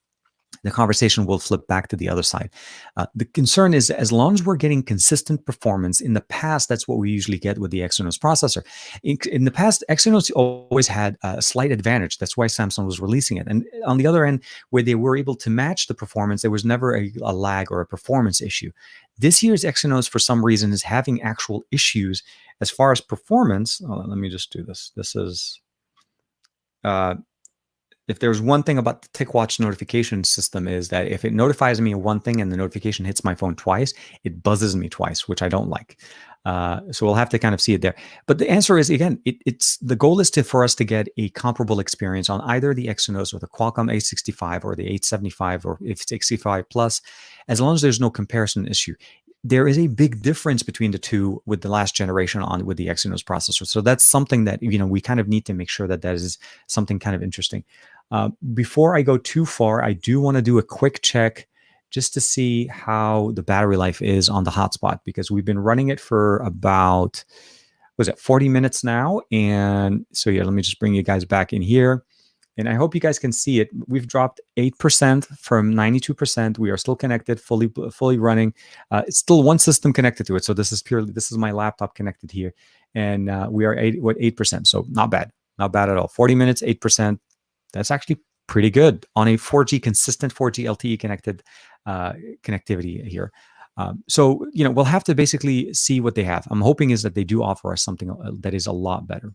the conversation will flip back to the other side. The concern is, as long as we're getting consistent performance, in the past, that's what we usually get with the Exynos processor. In the past, Exynos always had a slight advantage. That's why Samsung was releasing it. And on the other end, where they were able to match the performance, there was never a lag or a performance issue. This year's Exynos, for some reason, is having actual issues as far as performance. Oh, let me just do this. This is... if there's one thing about the TicWatch notification system, is that if it notifies me of one thing and the notification hits my phone twice, it buzzes me twice, which I don't like. So we'll have to kind of see it there. But the answer is, again, it's the goal is for us to get a comparable experience on either the Exynos or the Qualcomm 865 or the 875, or if it's 65 plus, as long as there's no comparison issue. There is a big difference between the two with the last generation on with the Exynos processor. So that's something that, we kind of need to make sure that is something kind of interesting. Before I go too far, I do want to do a quick check just to see how the battery life is on the Hotspot, because we've been running it for about, 40 minutes now. And so, yeah, let me just bring you guys back in here. And I hope you guys can see it. We've dropped 8% from 92%. We are still connected, fully running. It's still one system connected to it. So this is my laptop connected here. And we are 8%. So not bad at all. 40 minutes, 8%. That's actually pretty good on a 4G, consistent 4G LTE connected connectivity here. So, we'll have to basically see what they have. I'm hoping is that they do offer us something that is a lot better.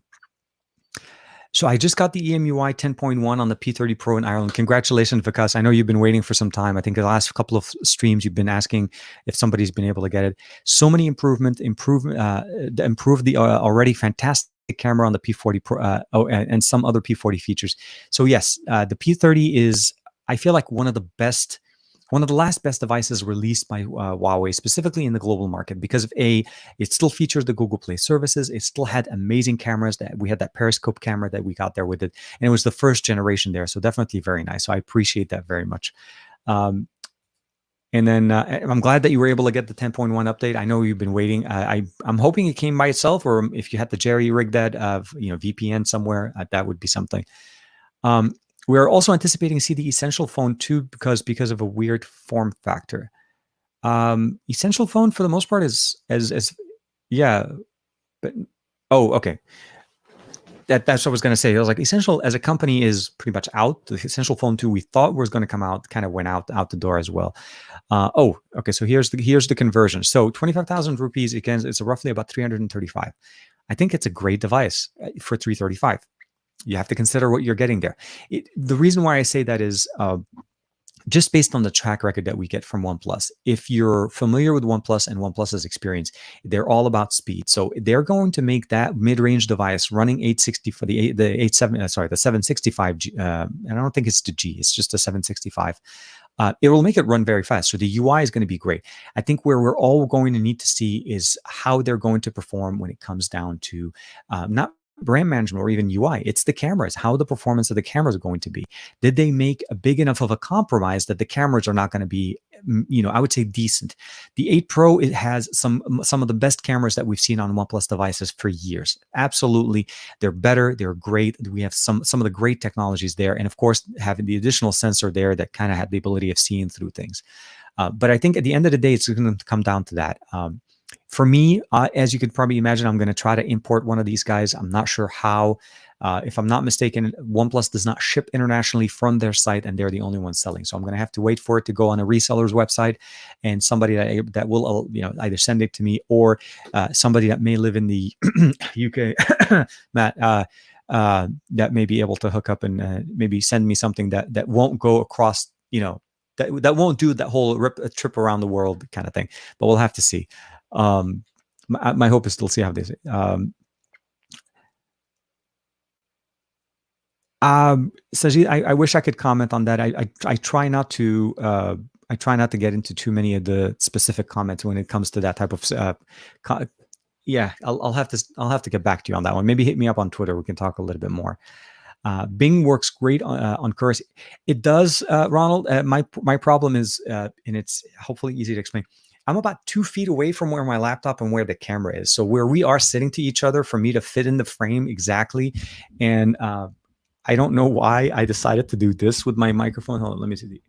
So I just got the EMUI 10.1 on the P30 Pro in Ireland. Congratulations, Vikas. I know you've been waiting for some time. I think the last couple of streams you've been asking if somebody's been able to get it. So many improved the already fantastic camera on the P40 Pro and some other P40 features. So yes, the P30 is, I feel like, one of the last best devices released by Huawei, specifically in the global market, because of it still features the Google Play services. It still had amazing cameras. That we had that periscope camera that we got there with it, and it was the first generation there. So definitely very nice. So I appreciate that very much. And then I'm glad that you were able to get the 10.1 update. I know you've been waiting. I'm hoping it came by itself, or if you had to jerry rig that VPN somewhere, that would be something. We're also anticipating to see the Essential Phone 2 because of a weird form factor. Essential Phone, for the most part, is yeah, but okay. That's what I was going to say. I was like, Essential as a company is pretty much out. The Essential Phone 2 we thought was going to come out kind of went out the door as well. Okay. So here's the conversion. So 25,000 rupees, again, it's roughly about 335. I think it's a great device for 335. You have to consider what you're getting there. The reason why I say that is just based on the track record that we get from OnePlus. If you're familiar with OnePlus and OnePlus's experience, they're all about speed. So they're going to make that mid-range device running 860 for the 765. I don't think it's the G. It's just a 765. It will make it run very fast. So the UI is going to be great. I think where we're all going to need to see is how they're going to perform when it comes down to not brand management or even UI. It's the cameras, how the performance of the cameras are going to be. Did they make a big enough of a compromise that the cameras are not going to be, I would say decent. The 8 Pro, it has some of the best cameras that we've seen on OnePlus devices for years. Absolutely. They're better. They're great. We have some of the great technologies there. And of course, having the additional sensor there that kind of had the ability of seeing through things. But I think at the end of the day, it's going to come down to that. For me, as you could probably imagine, I'm going to try to import one of these guys. I'm not sure how. If I'm not mistaken, OnePlus does not ship internationally from their site, and they're the only ones selling. So I'm going to have to wait for it to go on a reseller's website, and somebody that will either send it to me, or somebody that may live in the UK, Matt, that may be able to hook up and maybe send me something that won't go across, that won't do that whole trip around the world kind of thing. But we'll have to see. My hope is still see how they say. Sajid, I wish I could comment on that. I try not to. I try not to get into too many of the specific comments when it comes to that type of. Yeah, I'll have to get back to you on that one. Maybe hit me up on Twitter. We can talk a little bit more. Bing works great on Curse. It does, Ronald. My problem is, and it's hopefully easy to explain. I'm about 2 feet away from where my laptop and where the camera is. So where we are sitting to each other, for me to fit in the frame exactly. And I don't know why I decided to do this with my microphone. Hold on, let me see.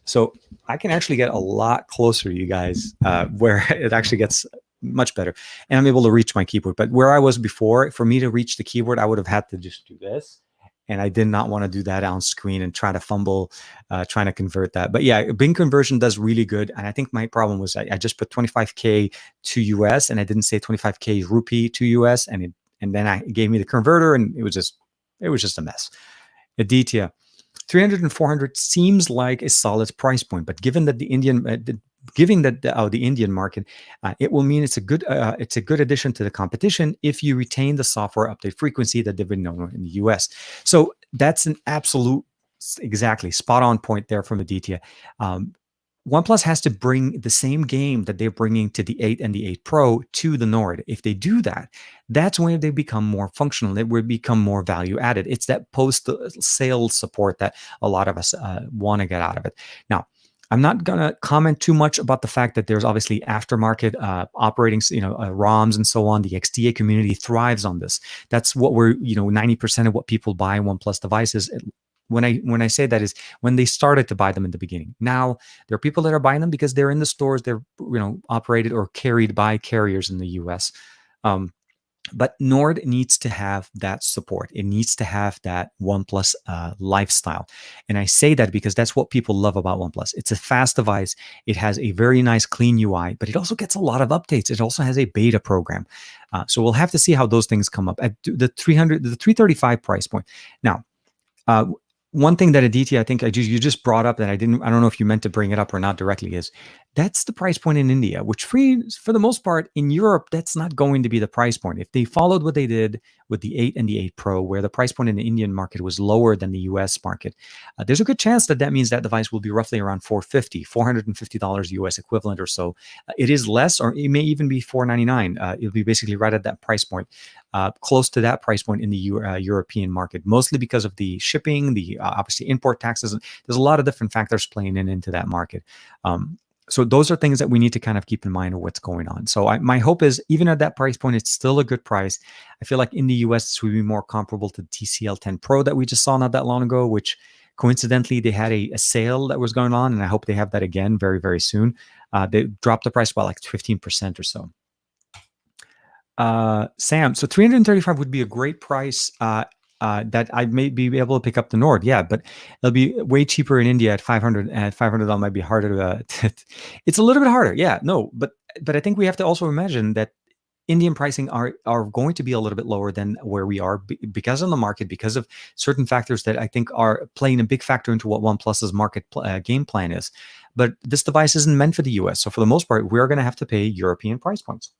So I can actually get a lot closer, you guys, where it actually gets much better. And I'm able to reach my keyboard. But where I was before, for me to reach the keyboard, I would have had to just do this. And I did not want to do that on screen and try to fumble, trying to convert that. But yeah, Bing conversion does really good. And I think my problem was I just put 25K to US and I didn't say 25K rupee to US. And then it gave me the converter and it was just a mess. Aditya, 300 and 400 seems like a solid price point, but given that the Indian market, it will mean it's a good addition to the competition if you retain the software update frequency that they've been known in the US. So that's an absolute, exactly spot on point there from Aditya. OnePlus has to bring the same game that they're bringing to the 8 and the 8 Pro to the Nord. If they do that, that's when they become more functional. They will become more value added. It's that post-sales support that a lot of us want to get out of it. Now, I'm not going to comment too much about the fact that there's obviously aftermarket operating, ROMs and so on. The XDA community thrives on this. That's what 90% of what people buy OnePlus devices. When I say that is when they started to buy them in the beginning. Now there are people that are buying them because they're in the stores. They're operated or carried by carriers in the U.S. But Nord needs to have that support. It needs to have that OnePlus lifestyle. And I say that because that's what people love about OnePlus. It's a fast device. It has a very nice, clean UI, but it also gets a lot of updates. It also has a beta program. So we'll have to see how those things come up at the 335 price point. Now, one thing that Aditya, I think you just brought up that I don't know if you meant to bring it up or not directly, is that's the price point in India, which for the most part in Europe, that's not going to be the price point. If they followed what they did with the 8 and the 8 Pro, where the price point in the Indian market was lower than the US market, there's a good chance that means that device will be roughly around $450 US equivalent or so. It is less, or it may even be $499. It'll be basically right at that price point. Close to that price point in the European market, mostly because of the shipping, the obviously import taxes. There's a lot of different factors playing into that market. So those are things that we need to kind of keep in mind of what's going on. So my hope is even at that price point, it's still a good price. I feel like in the US, this would be more comparable to the TCL 10 Pro that we just saw not that long ago, which coincidentally, they had a sale that was going on, and I hope they have that again very, very soon. They dropped the price by like 15% or so. Sam, so 335 would be a great price that I may be able to pick up the Nord. Yeah, but it'll be way cheaper in India at 500. At $500 might be harder to it's a little bit harder. Yeah, no, but I think we have to also imagine that Indian pricing are going to be a little bit lower than where we are because of the market, because of certain factors that I think are playing a big factor into what OnePlus's market game plan is. But this device isn't meant for the US. So for the most part, we're going to have to pay European price points.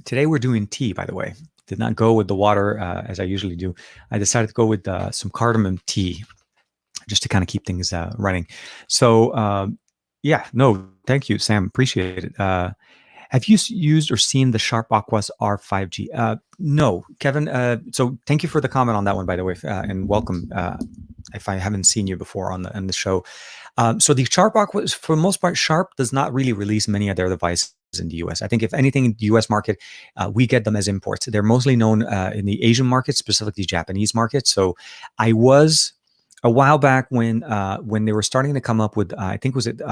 Today we're doing tea, by the way. Did not go with the water as I usually do. I decided to go with some cardamom tea just to kind of keep things running. So yeah, no, thank you, Sam. Appreciate it. Have you used or seen the Sharp Aquos R5G? No, Kevin. So thank you for the comment on that one, by the way, and welcome. If I haven't seen you before on the show. So the Sharp Aquos, for the most part, Sharp does not really release many of their devices in the US. I think if anything in the US market, we get them as imports. They're mostly known in the Asian market, specifically Japanese market. So I was a while back when they were starting to come up with, I think was it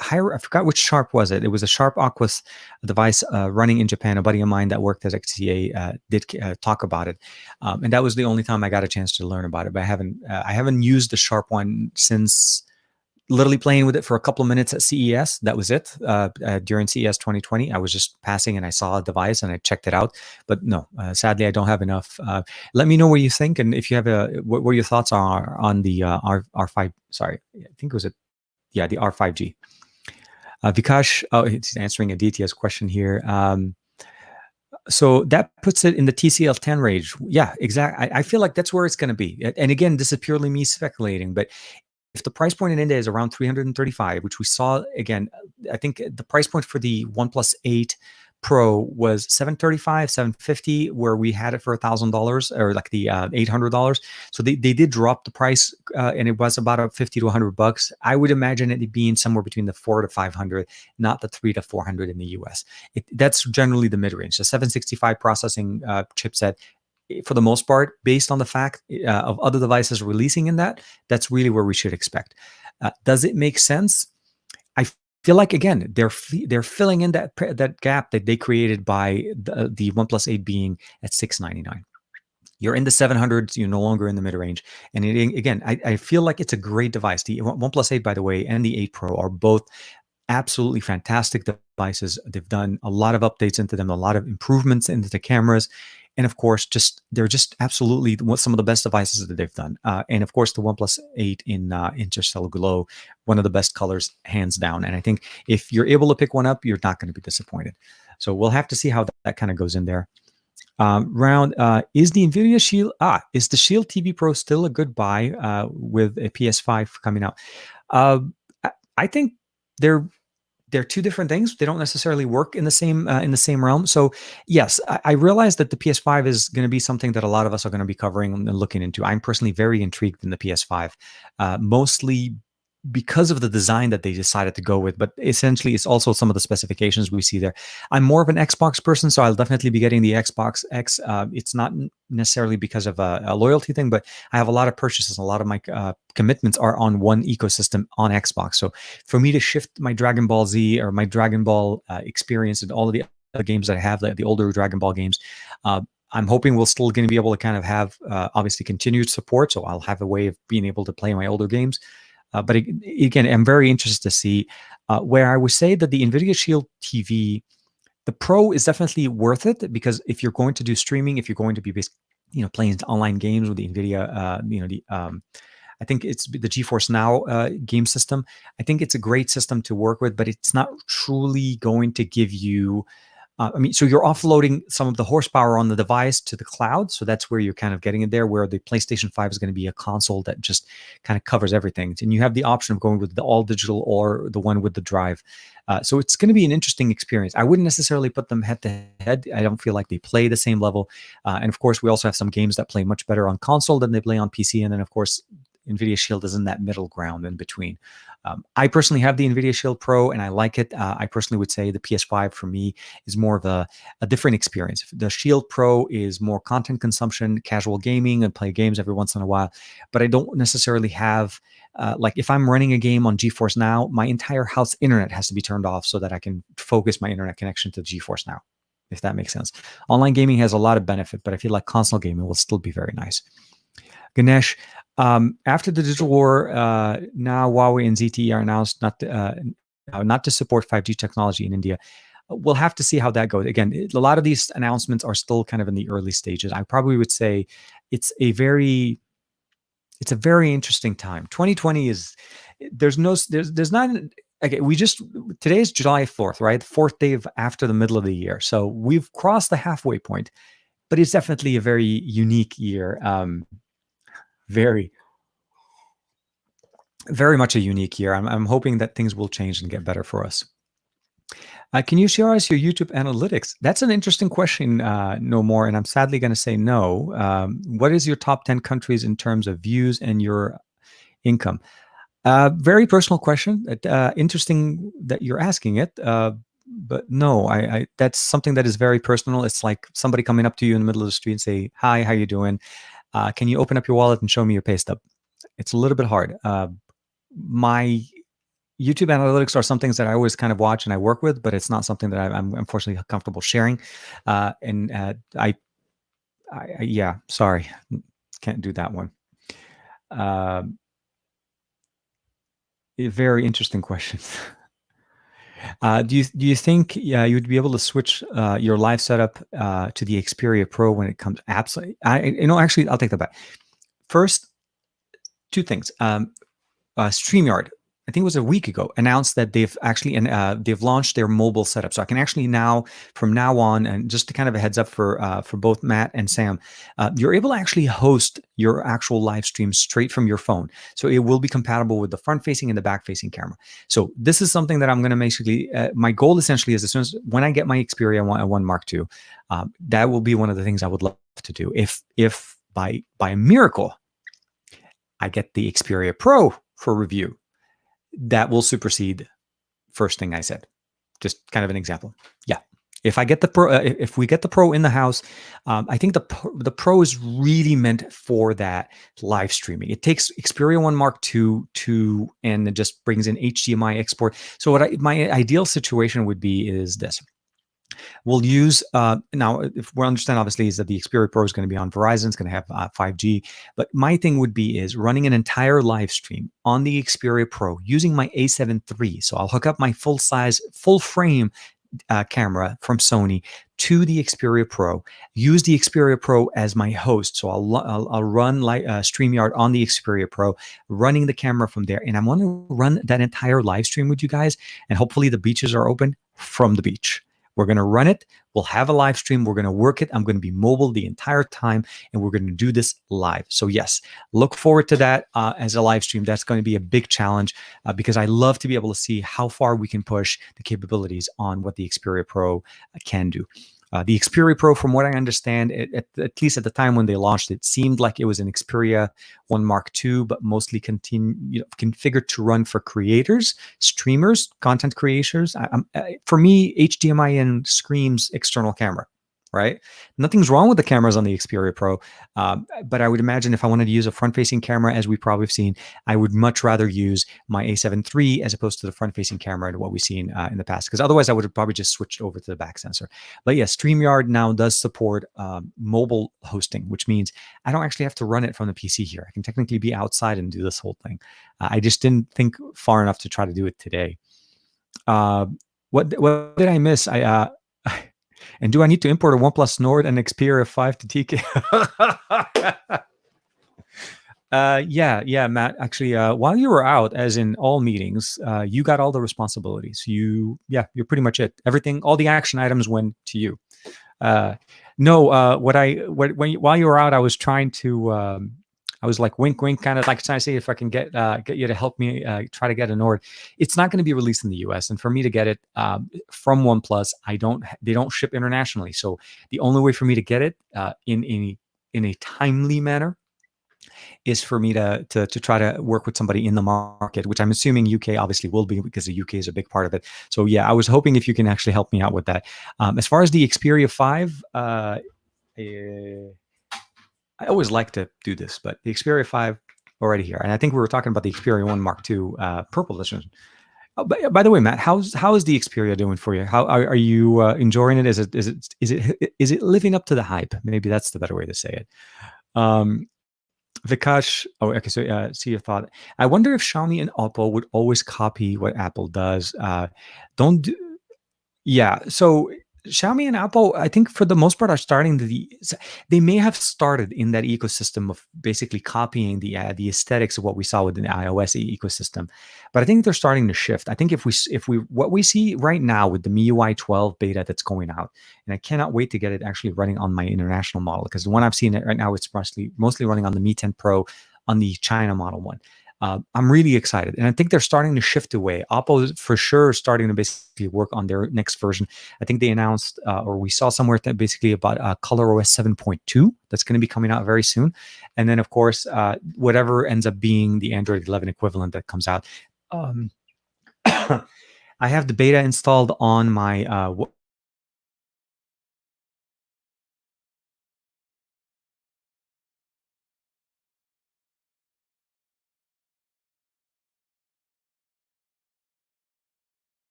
higher, I forgot which Sharp was it. It was a Sharp Aquos device running in Japan. A buddy of mine that worked at XTA did talk about it, and that was the only time I got a chance to learn about it. But I haven't used the Sharp one since literally playing with it for a couple of minutes at CES. That was it. During CES 2020, I was just passing and I saw a device and I checked it out. But no, sadly, I don't have enough. Let me know what you think, and if you have what your thoughts are on the R5. Sorry, I think it was the R5G. Vikash, he's answering Aditya's question here. So that puts it in the TCL 10 range. Yeah, exactly. I feel like that's where it's going to be. And again, this is purely me speculating, but if the price point in India is around 335, which we saw again, I think the price point for the OnePlus 8 Pro was 735, 750, where we had it for $1,000 or like the $800. So they did drop the price, and it was about 50 to $100. I would imagine it being somewhere between the 400 to 500, not the 300 to 400 in the US. That's generally the mid range. The 765 processing chipset for the most part, based on the fact of other devices releasing in that, that's really where we should expect. Does it make sense? I feel like, again, they're filling in that gap that they created by the OnePlus 8 being at $699. You're in the 700s. You're no longer in the mid-range. And again, I feel like it's a great device. The OnePlus 8, by the way, and the 8 Pro are both absolutely fantastic devices. They've done a lot of updates into them, a lot of improvements into the cameras. And of course, they're just absolutely some of the best devices that they've done. And of course, the OnePlus 8 in Interstellar Glow, one of the best colors, hands down. And I think if you're able to pick one up, you're not going to be disappointed. So we'll have to see how that kind of goes in there. Is the NVIDIA Shield, is the Shield TV Pro still a good buy with a PS5 coming out? I think they're two different things. They don't necessarily work in the same realm. So yes, I realize that the PS5 is going to be something that a lot of us are going to be covering and looking into. I'm personally very intrigued in the PS5, mostly because of the design that they decided to go with, but essentially it's also some of the specifications we see there. I'm more of an Xbox person, so I'll definitely be getting the Xbox X. It's not necessarily because of a loyalty thing, but I have a lot of purchases. A lot of my commitments are on one ecosystem on Xbox. So for me to shift my Dragon Ball Z or my Dragon Ball experience and all of the other games that I have, the older Dragon Ball games, I'm hoping we're still going to be able to kind of have obviously continued support. So I'll have a way of being able to play my older games. But again, I'm very interested to see where I would say that the NVIDIA Shield TV, the Pro, is definitely worth it, because if you're going to do streaming, if you're going to be playing online games with the NVIDIA, I think it's the GeForce Now game system. I think it's a great system to work with, but it's not truly going to give you. So you're offloading some of the horsepower on the device to the cloud. So that's where you're kind of getting it there, where the PlayStation 5 is going to be a console that just kind of covers everything. And you have the option of going with the all digital or the one with the drive. So it's going to be an interesting experience. I wouldn't necessarily put them head to head. I don't feel like they play the same level. And of course, we also have some games that play much better on console than they play on PC. And then of course, NVIDIA Shield is in that middle ground in between. I personally have the NVIDIA Shield Pro and I like it. I personally would say the PS5 for me is more of a different experience. The Shield Pro is more content consumption, casual gaming, and play games every once in a while. But I don't necessarily have, like if I'm running a game on GeForce Now, my entire house internet has to be turned off so that I can focus my internet connection to GeForce Now, if that makes sense. Online gaming has a lot of benefit, but I feel like console gaming will still be very nice. Ganesh, after the digital war, now Huawei and ZTE are announced not to support 5G technology in India. We'll have to see how that goes. Again, a lot of these announcements are still kind of in the early stages. I probably would say it's a very interesting time. 2020 is there's not. Okay, today is July 4th, right? The fourth day after the middle of the year. So we've crossed the halfway point, but it's definitely a very unique year. Very, very much a unique year. I'm hoping that things will change and get better for us. Can you share us your YouTube analytics? That's an interesting question, no more, and I'm sadly going to say no. What is your top 10 countries in terms of views and your income? Very personal question. Interesting that you're asking it. But no, I that's something that is very personal. It's like somebody coming up to you in the middle of the street and say, "Hi, how you doing? Can you open up your wallet and show me your pay stub?" It's a little bit hard. My YouTube analytics are some things that I always kind of watch and I work with, but it's not something that I'm unfortunately comfortable sharing. Yeah, sorry, can't do that one. Very interesting question. Do you think you'd be able to switch your live setup to the Xperia Pro when it comes? Absolutely. Actually, I'll take that back. First, two things. StreamYard, I think it was a week ago, announced that they've actually they've launched their mobile setup. So I can actually now, from now on, and just to kind of a heads up for both Matt and Sam, you're able to actually host your actual live stream straight from your phone. So it will be compatible with the front-facing and the back-facing camera. So this is something that I'm going to basically, my goal essentially is as soon as when I get my Xperia One Mark II, that will be one of the things I would love to do. If by a miracle, I get the Xperia Pro for review, that will supersede first thing I said. Just kind of an example. Yeah. If I get the Pro, if we get the Pro in the house, I think the Pro is really meant for that live streaming. It takes Xperia One Mark II, and it just brings in HDMI export. So my ideal situation would be is this. We'll use now. If we understand, obviously, is that the Xperia Pro is going to be on Verizon. It's going to have 5G. But my thing would be is running an entire live stream on the Xperia Pro using my A7 III. So I'll hook up my full size, full frame camera from Sony to the Xperia Pro. Use the Xperia Pro as my host. So I'll run like StreamYard on the Xperia Pro, running the camera from there, and I'm going to run that entire live stream with you guys. And hopefully the beaches are open from the beach. We're going to run it. We'll have a live stream. We're going to work it. I'm going to be mobile the entire time, and we're going to do this live. So yes, look forward to that as a live stream. That's going to be a big challenge because I love to be able to see how far we can push the capabilities on what the Xperia Pro can do. The Xperia Pro, from what I understand, at least at the time when they launched it, seemed like it was an Xperia One Mark II, but mostly configured to run for creators, streamers, content creators. For me, HDMI in screams external camera, right? Nothing's wrong with the cameras on the Xperia Pro, but I would imagine if I wanted to use a front-facing camera, as we probably have seen, I would much rather use my A7 III as opposed to the front-facing camera and what we've seen in the past, because otherwise I would have probably just switched over to the back sensor. But yes, StreamYard now does support mobile hosting, which means I don't actually have to run it from the PC here. I can technically be outside and do this whole thing. I just didn't think far enough to try to do it today. What did I miss? And do I need to import a OnePlus Nord and Xperia 5 to TK? Yeah, Matt. Actually, while you were out, as in all meetings, you got all the responsibilities. You're pretty much it. Everything, all the action items went to you. No, while you were out, I was trying to. I was like wink, wink, kind of like trying to see if I can get you to help me try to get a Nord. It's not going to be released in the U.S., and for me to get it from OnePlus, they don't ship internationally. So the only way for me to get it in a timely manner is for me to try to work with somebody in the market, which I'm assuming UK obviously will be, because the UK is a big part of it. So yeah, I was hoping if you can actually help me out with that. As far as the Xperia 5, I always like to do this, but the Xperia 5 already here. And I think we were talking about the Xperia One Mark II purple edition. Oh, by the way, Matt, how is the Xperia doing for you? How are you enjoying it? Is it living up to the hype? Maybe that's the better way to say it. Vikash, okay, so see your thought. I wonder if Xiaomi and Oppo would always copy what Apple does. Yeah, so Xiaomi and Apple, I think for the most part, are starting they may have started in that ecosystem of basically copying the aesthetics of what we saw within the iOS ecosystem, but I think they're starting to shift. I think if we what we see right now with the MIUI 12 beta that's going out, and I cannot wait to get it actually running on my international model, because the one I've seen it right now, it's mostly running on the Mi 10 Pro on the China model one. I'm really excited, and I think they're starting to shift away. Oppo is for sure starting to basically work on their next version. I think they announced, or we saw somewhere that basically about ColorOS 7.2 that's going to be coming out very soon, and then of course whatever ends up being the Android 11 equivalent that comes out. I have the beta installed on my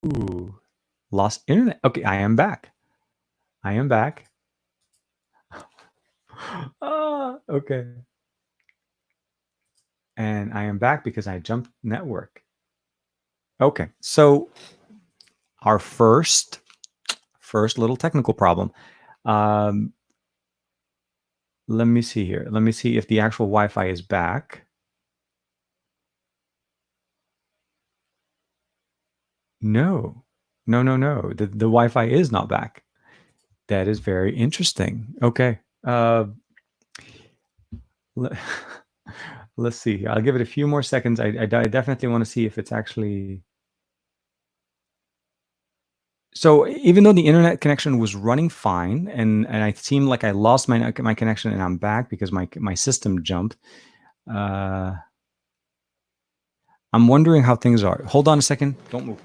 Ooh, lost internet. Okay, I am back. I am back. Okay. And I am back because I jumped network. Okay, so our first little technical problem. Let me see here. Let me see if the actual Wi-Fi is back. No. The Wi-Fi is not back. That is very interesting. Okay. Let's see. I'll give it a few more seconds. I definitely want to see if it's actually. So even though the internet connection was running fine, and I seemed like I lost my connection, and I'm back because my system jumped. Uh, I'm wondering how things are. Hold on a second. Don't move.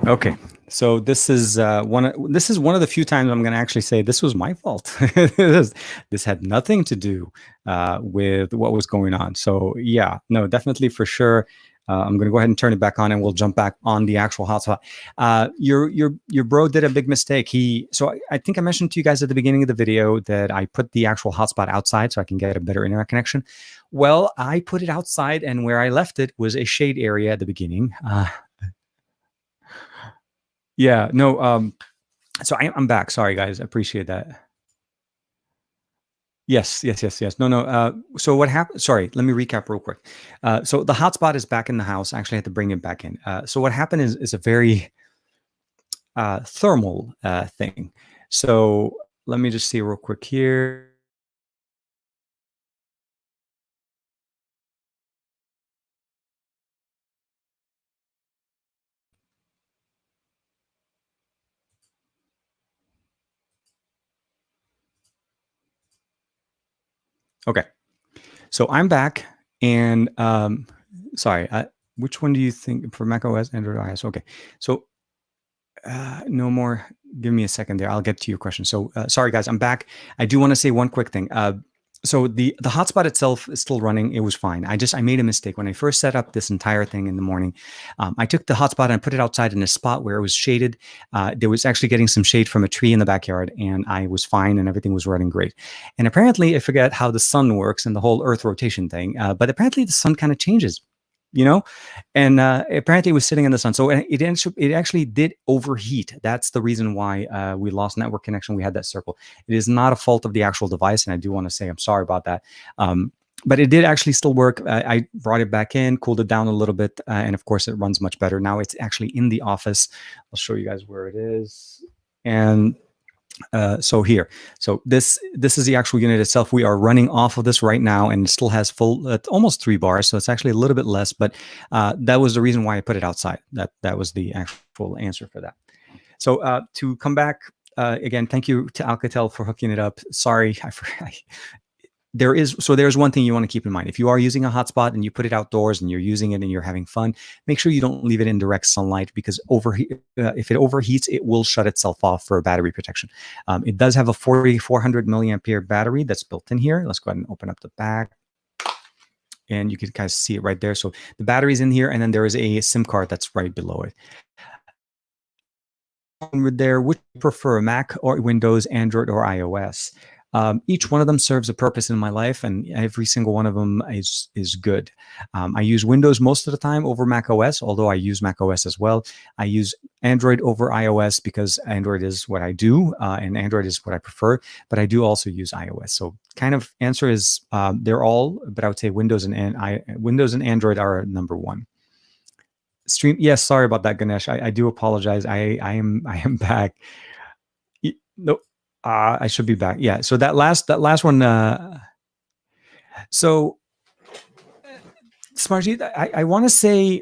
Okay, so this is this is one of the few times I'm going to actually say this was my fault. This had nothing to do with what was going on. So yeah, no, definitely for sure. I'm going to go ahead and turn it back on, and we'll jump back on the actual hotspot. Your bro did a big mistake. I think I mentioned to you guys at the beginning of the video that I put the actual hotspot outside so I can get a better internet connection. Well, I put it outside, and where I left it was a shade area at the beginning. Yeah, no, so I'm back. Sorry, guys. I appreciate that. Yes, yes, yes, yes. No, no. So what happened? Sorry, let me recap real quick. So the hotspot is back in the house. I actually had to bring it back in. So what happened is a very thermal thing. So let me just see real quick here. Okay, so I'm back, and sorry, which one do you think for Mac OS, Android, iOS? Okay, so no more. Give me a second there. I'll get to your question. So sorry, guys, I'm back. I do want to say one quick thing. So the hotspot itself is still running. It was fine. I made a mistake when I first set up this entire thing in the morning. I took the hotspot and put it outside in a spot where it was shaded. There was actually getting some shade from a tree in the backyard, and I was fine, and everything was running great. And apparently, I forget how the sun works and the whole Earth rotation thing. But apparently, the sun kind of changes. You know, and apparently it was sitting in the sun, so it actually did overheat. That's the reason why we lost network connection. We had that circle. It is not a fault of the actual device, and I do want to say I'm sorry about that. But it did actually still work. I brought it back in, cooled it down a little bit, and of course it runs much better now. It's actually in the office. I'll show you guys where it is. And so here, so this is the actual unit itself. We are running off of this right now, and it still has full almost 3 bars, so it's actually a little bit less, but that was the reason why I put it outside. That was the actual answer for that. So to come back again, thank you to Alcatel for hooking it up. Sorry, I forgot. There's one thing you want to keep in mind. If you are using a hotspot and you put it outdoors and you're using it and you're having fun, make sure you don't leave it in direct sunlight, because if it overheats, it will shut itself off for battery protection. It does have a 4,400 milliampere battery that's built in here. Let's go ahead and open up the back, and you can kind of see it right there. So the battery's in here, and then there is a SIM card that's right below it. There, would you prefer Mac or Windows, Android or iOS? Each one of them serves a purpose in my life, and every single one of them is good. I use Windows most of the time over Mac OS, although I use Mac OS as well. I use Android over iOS because Android is what I do, and Android is what I prefer, but I do also use iOS. So kind of answer is they're all, but I would say Windows and Android are number one. Stream, yes, sorry about that, Ganesh. I do apologize. I am back. No, I should be back. Yeah. So that last one. So Smarty, I want to say.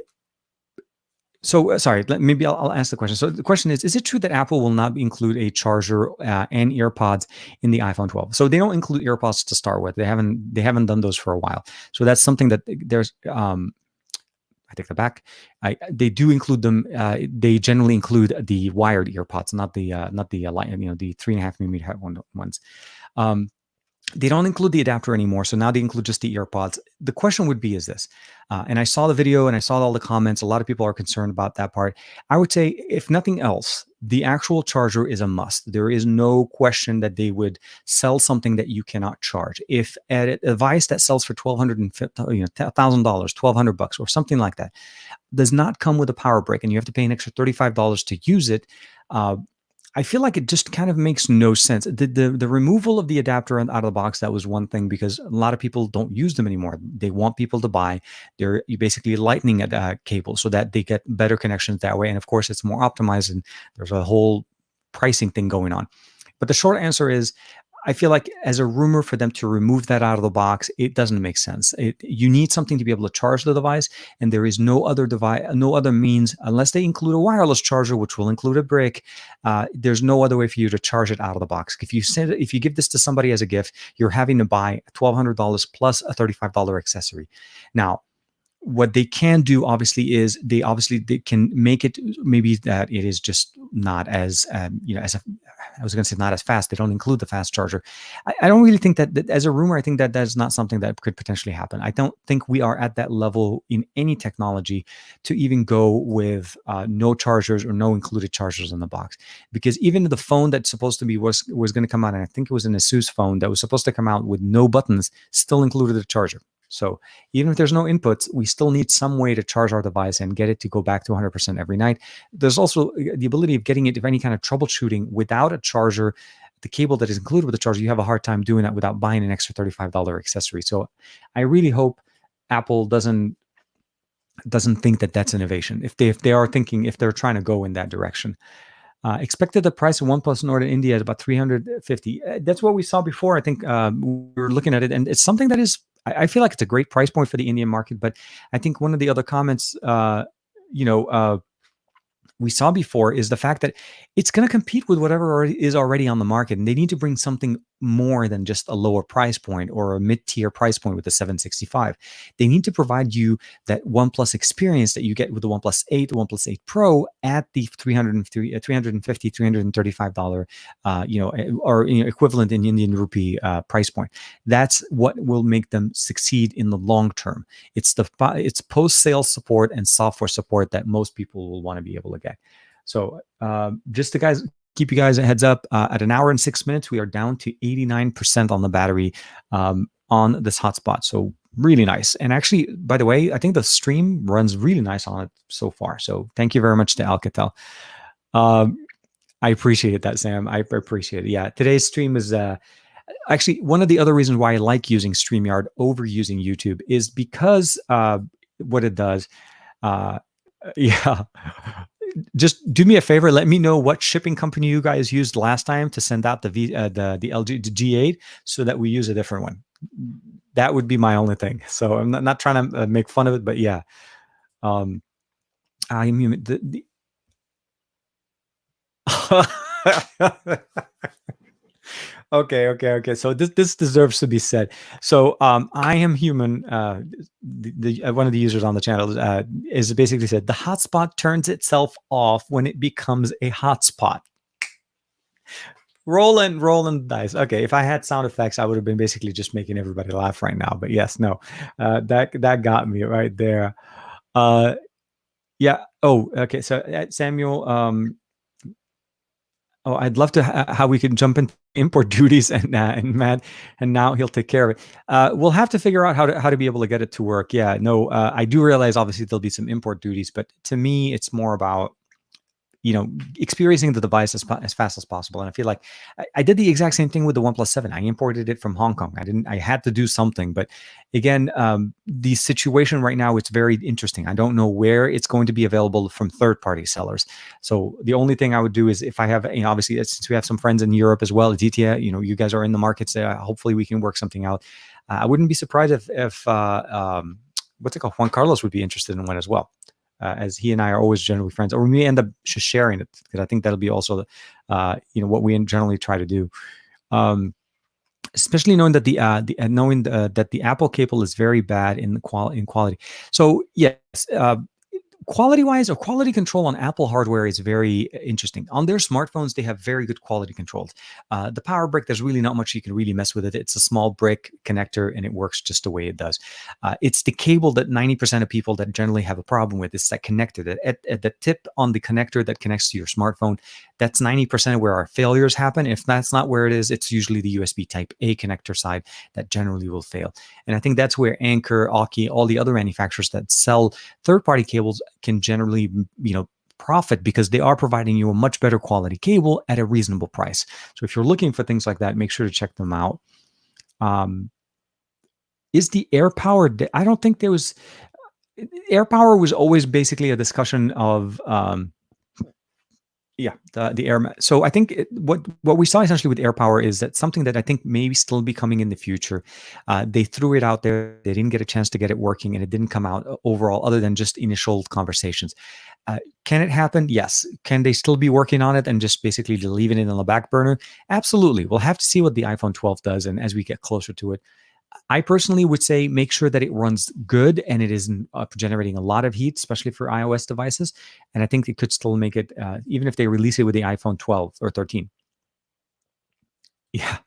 So sorry. Maybe I'll ask the question. So the question is it true that Apple will not include a charger and EarPods in the iPhone 12? So they don't include EarPods to start with. They haven't done those for a while. So that's something that there's. I take that back. They do include them. They generally include the wired earpods, not the the 3.5 millimeter ones. They don't include the adapter anymore, so now they include just the earpods. The question would be, is this? And I saw the video and I saw all the comments. A lot of people are concerned about that part. I would say, if nothing else, the actual charger is a must. There is no question that they would sell something that you cannot charge. If a device that sells for $1,250, $1,000, $1,200 or something like that, does not come with a power brick and you have to pay an extra $35 to use it, I feel like it just kind of makes no sense. The removal of the adapter out of the box, that was one thing, because a lot of people don't use them anymore. They want people to buy their basically lightning cable so that they get better connections that way. And of course, it's more optimized, and there's a whole pricing thing going on. But the short answer is, I feel like as a rumor for them to remove that out of the box, it doesn't make sense. You need something to be able to charge the device, and there is no other device, no other means, unless they include a wireless charger, which will include a brick. There's no other way for you to charge it out of the box. If you give this to somebody as a gift, you're having to buy $1,200 plus a $35 accessory. Now, what they can do, obviously, is they can make it maybe that it is just not as I was going to say not as fast. They don't include the fast charger. I don't really think that as a rumor. I think that that's not something that could potentially happen. I don't think we are at that level in any technology to even go with no chargers or no included chargers in the box. Because even the phone that's supposed to be was going to come out, and I think it was an Asus phone that was supposed to come out with no buttons, still included a charger. So even if there's no inputs, we still need some way to charge our device and get it to go back to 100% every night. There's also the ability of getting it if any kind of troubleshooting without a charger. The cable that is included with the charger, you have a hard time doing that without buying an extra $35 accessory. So I really hope Apple doesn't think that that's innovation. If they're trying to go in that direction. Expected the price of OnePlus Nord in India is about $350. That's what we saw before. I think we were looking at it, and it's something that is, I feel like it's a great price point for the Indian market. But I think one of the other comments, we saw before is the fact that it's going to compete with whatever is already on the market, and they need to bring something more than just a lower price point or a mid-tier price point with the 765. They need to provide you that OnePlus experience that you get with the OnePlus 8, the OnePlus 8 Pro at the $350, $335, or equivalent in Indian rupee price point. That's what will make them succeed in the long term. It's post-sales support and software support that most people will want to be able to get. So just to keep you guys a heads up, at an hour and 6 minutes, we are down to 89% on the battery on this hotspot. So really nice. And actually, by the way, I think the stream runs really nice on it so far. So thank you very much to Alcatel. I appreciate that, Sam. I appreciate it. Yeah, today's stream is actually one of the other reasons why I like using StreamYard over using YouTube is because what it does. Yeah. Just do me a favor. Let me know what shipping company you guys used last time to send out the LG G8 so that we use a different one. That would be my only thing. So I'm not trying to make fun of it, but yeah. I mean, Okay. So this deserves to be said. So I am human. One of the users on the channel is basically said the hotspot turns itself off when it becomes a hotspot. Rolling dice. Okay, if I had sound effects, I would have been basically just making everybody laugh right now. But yes, no, that got me right there. Yeah. Oh, okay. So Samuel. Oh, I'd love to how we can jump into import duties and Matt, and now he'll take care of it. We'll have to figure out how to be able to get it to work. Yeah, no, I do realize obviously there'll be some import duties, but to me, it's more about experiencing the device as fast as possible. And I feel like I did the exact same thing with the OnePlus 7. I imported it from Hong Kong. I had to do something, but again, the situation right now, it's very interesting. I don't know where it's going to be available from third-party sellers. So the only thing I would do is if I have, obviously since we have some friends in Europe as well, Aditya, you guys are in the markets. Hopefully we can work something out. I wouldn't be surprised if what's it called? Juan Carlos would be interested in one as well. As he and I are always generally friends, or we may end up just sharing it, because I think that'll be also, what we generally try to do. Especially knowing that that the Apple cable is very bad in quality. So yes, quality-wise, or quality control on Apple hardware is very interesting. On their smartphones, they have very good quality controls. The power brick, there's really not much you can really mess with it. It's a small brick connector, and it works just the way it does. It's the cable that 90% of people that generally have a problem with. It's that connector, that at the tip on the connector that connects to your smartphone. That's 90% of where our failures happen. If that's not where it is, it's usually the USB Type A connector side that generally will fail. And I think that's where Anker, Aukey, all the other manufacturers that sell third-party cables can generally, profit because they are providing you a much better quality cable at a reasonable price. So if you're looking for things like that, make sure to check them out. Is the AirPower? I don't think there was. AirPower was always basically a discussion of the air. So I think what we saw essentially with AirPower is that something that I think may still be coming in the future. They threw it out there. They didn't get a chance to get it working, and it didn't come out overall, other than just initial conversations. Can it happen? Yes. Can they still be working on it and just basically leaving it on the back burner? Absolutely. We'll have to see what the iPhone 12 does, and as we get closer to it. I personally would say make sure that it runs good and it isn't generating a lot of heat, especially for iOS devices. And I think it could still make it, even if they release it with the iPhone 12 or 13. Yeah.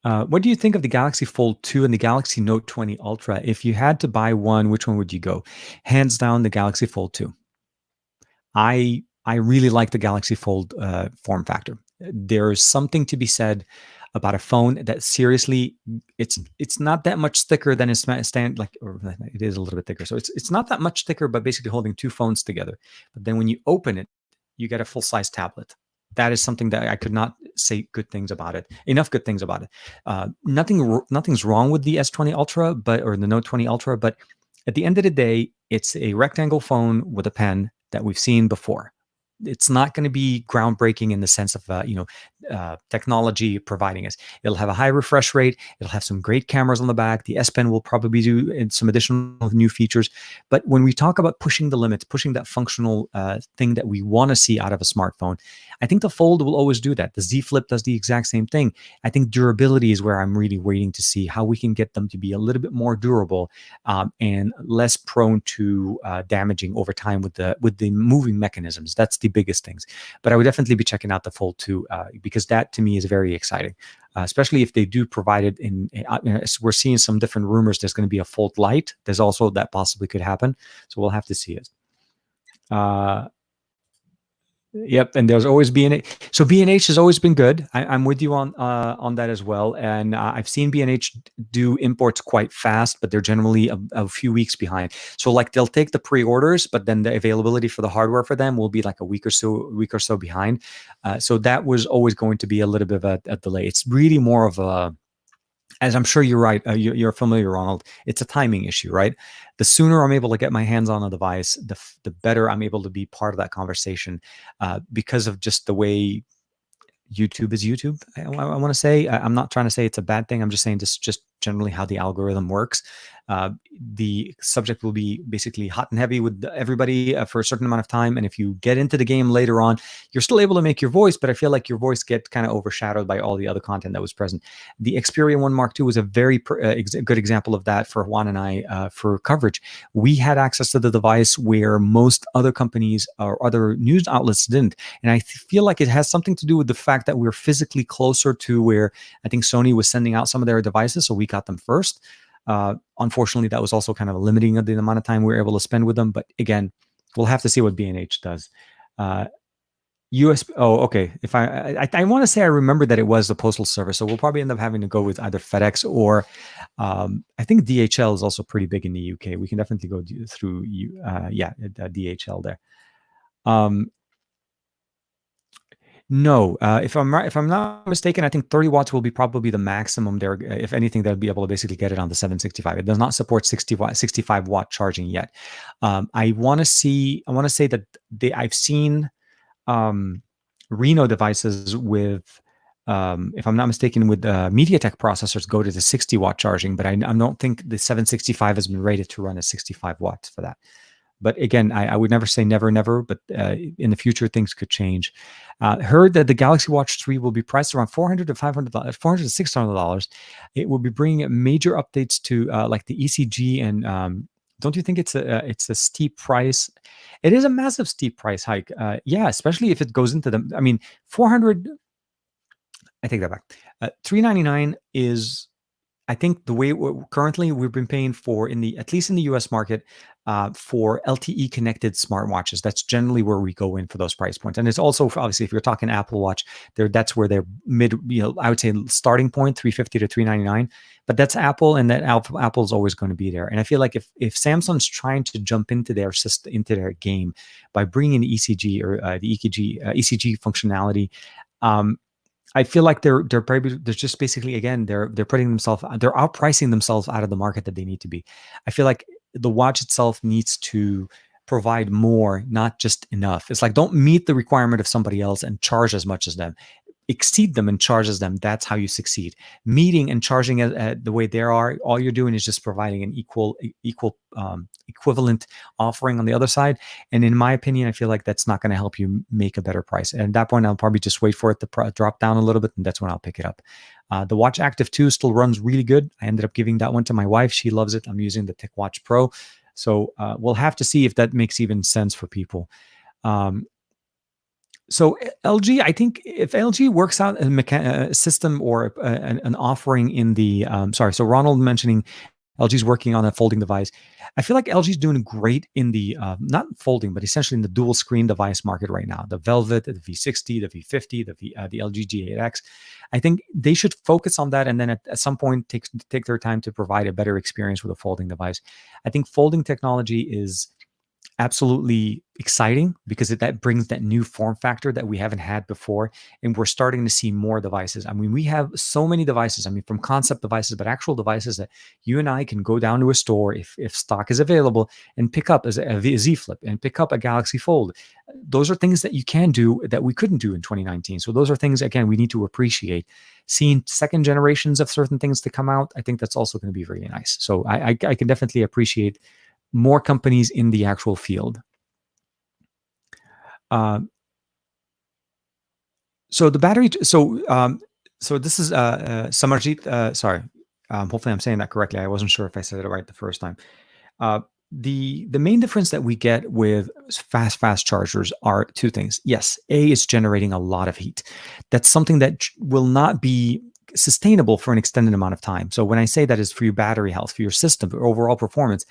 What do you think of the Galaxy Fold 2 and the Galaxy Note 20 Ultra? If you had to buy one, which one would you go? Hands down, the Galaxy Fold 2. I really like the Galaxy Fold form factor. There is something to be said about a phone that seriously, it's not that much thicker than it is a little bit thicker. So it's not that much thicker, but basically holding two phones together. But then when you open it, you get a full size tablet. That is something that I could not say good things about it. Enough good things about it. Nothing's wrong with the S20 Ultra, or the Note 20 Ultra, but at the end of the day, it's a rectangle phone with a pen that we've seen before. It's not going to be groundbreaking in the sense of technology providing us. It'll have a high refresh rate. It'll have some great cameras on the back. The S Pen will probably do some additional new features. But when we talk about pushing the limits, pushing that functional thing that we want to see out of a smartphone, I think the Fold will always do that. The Z Flip does the exact same thing. I think durability is where I'm really waiting to see how we can get them to be a little bit more durable and less prone to damaging over time with the moving mechanisms. That's the biggest things. But I would definitely be checking out the Fold 2 because that to me is very exciting, especially if they do provide it in. We're seeing some different rumors. There's going to be a Fold Lite. There's also that possibly could happen. So we'll have to see it. Yep, and there's always B&H. So B&H has always been good. I'm with you on that as well. And I've seen B&H do imports quite fast, but they're generally a few weeks behind. So like they'll take the pre-orders, but then the availability for the hardware for them will be like a week or so behind. So that was always going to be a little bit of a delay. It's really more of a, as I'm sure you're right, you're familiar, Ronald. It's a timing issue, right? The sooner I'm able to get my hands on a device, the better I'm able to be part of that conversation, because of just the way YouTube is YouTube. I want to say, I'm not trying to say it's a bad thing. I'm just saying just generally how the algorithm works. The subject will be basically hot and heavy with everybody for a certain amount of time. And if you get into the game later on, you're still able to make your voice, but I feel like your voice gets kind of overshadowed by all the other content that was present. The Xperia 1 Mark II was a very good example of that for Juan and I for coverage. We had access to the device where most other companies or other news outlets didn't. And I feel like it has something to do with the fact that we're physically closer to where I think Sony was sending out some of their devices. So we got them first. Unfortunately, that was also kind of limiting the amount of time we were able to spend with them. But again, we'll have to see what B&H does. US. Oh, okay. If I want to say I remember that it was the postal service, so we'll probably end up having to go with either FedEx or I think DHL is also pretty big in the UK. We can definitely go through DHL there. No, if I'm not mistaken, I think 30 watts will be probably the maximum there. If anything, they'll be able to basically get it on the 765. It does not support 65 watt charging yet. I want to say that I've seen Reno devices with, if I'm not mistaken, with MediaTek processors go to the 60 watt charging, but I don't think the 765 has been rated to run at 65 watts for that. But again, I would never say never, but in the future, things could change. Heard that the Galaxy Watch 3 will be priced around $400 to $500, $400 to $600. It will be bringing major updates to like the ECG. And don't you think it's a steep price? It is a massive steep price hike. Yeah, especially if it goes into the, I mean, 400, I take that back. $399 is I think the way currently we've been paying for at least in the US market for LTE connected smartwatches. That's generally where we go in for those price points. And it's also obviously if you're talking Apple Watch, that's where they're mid, I would say starting point 350 to 399. But that's Apple, and that Apple's always going to be there. And I feel like if Samsung's trying to jump into their system, into their game by bringing the ECG or the ECG functionality. I feel like they're probably they're just basically again they're putting themselves, they're outpricing themselves out of the market that they need to be. I feel like the watch itself needs to provide more, not just enough. It's like don't meet the requirement of somebody else and charge as much as them. Exceed them and charges them. That's how you succeed. Meeting and charging at the way they are, all you're doing is just providing an equivalent offering on the other side. And in my opinion, I feel like that's not going to help you make a better price. And at that point, I'll probably just wait for it to drop down a little bit, and that's when I'll pick it up. The Watch Active 2 still runs really good. I ended up giving that one to my wife. She loves it. I'm using the TicWatch Pro. So we'll have to see if that makes even sense for people. So LG, I think if LG works out a system or an offering in the, so Ronald mentioning LG's working on a folding device. I feel like LG's doing great in the, not folding, but essentially in the dual screen device market right now. The Velvet, the V60, the V50, the LG G8X. I think they should focus on that, and then at some point take their time to provide a better experience with a folding device. I think folding technology is absolutely exciting because that brings that new form factor that we haven't had before, and we're starting to see more devices. I mean, we have so many devices, I mean, from concept devices, but actual devices that you and I can go down to a store if stock is available and pick up a Z Flip and pick up a Galaxy Fold. Those are things that you can do that we couldn't do in 2019. So those are things, again, we need to appreciate. Seeing second generations of certain things to come out, I think that's also going to be really nice. So I can definitely appreciate more companies in the actual field. So the battery. So this is Samarjit. Sorry. Hopefully I'm saying that correctly. I wasn't sure if I said it right the first time. The main difference that we get with fast chargers are two things. Yes, A, is generating a lot of heat. That's something that will not be sustainable for an extended amount of time. So when I say that is for your battery health, for your system, for overall performance,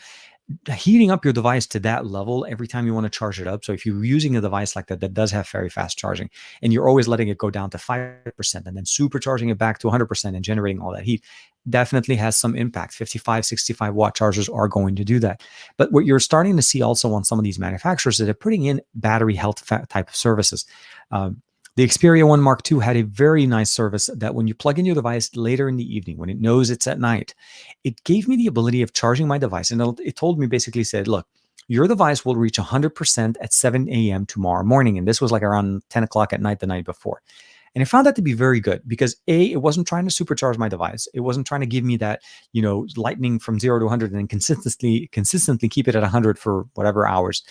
heating up your device to that level every time you want to charge it up. So if you're using a device like that does have very fast charging, and you're always letting it go down to 5% and then supercharging it back to 100% and generating all that heat, definitely has some impact. 55, 65 watt chargers are going to do that. But what you're starting to see also on some of these manufacturers is they're putting in battery health type of services. The Xperia One Mark II had a very nice service that when you plug in your device later in the evening, when it knows it's at night, it gave me the ability of charging my device. And it told me, basically said, look, your device will reach 100% at 7 a.m. tomorrow morning. And this was like around 10 o'clock at night the night before. And I found that to be very good because A, it wasn't trying to supercharge my device. It wasn't trying to give me that, lightning from 0 to 100 and then consistently keep it at 100 for whatever hours.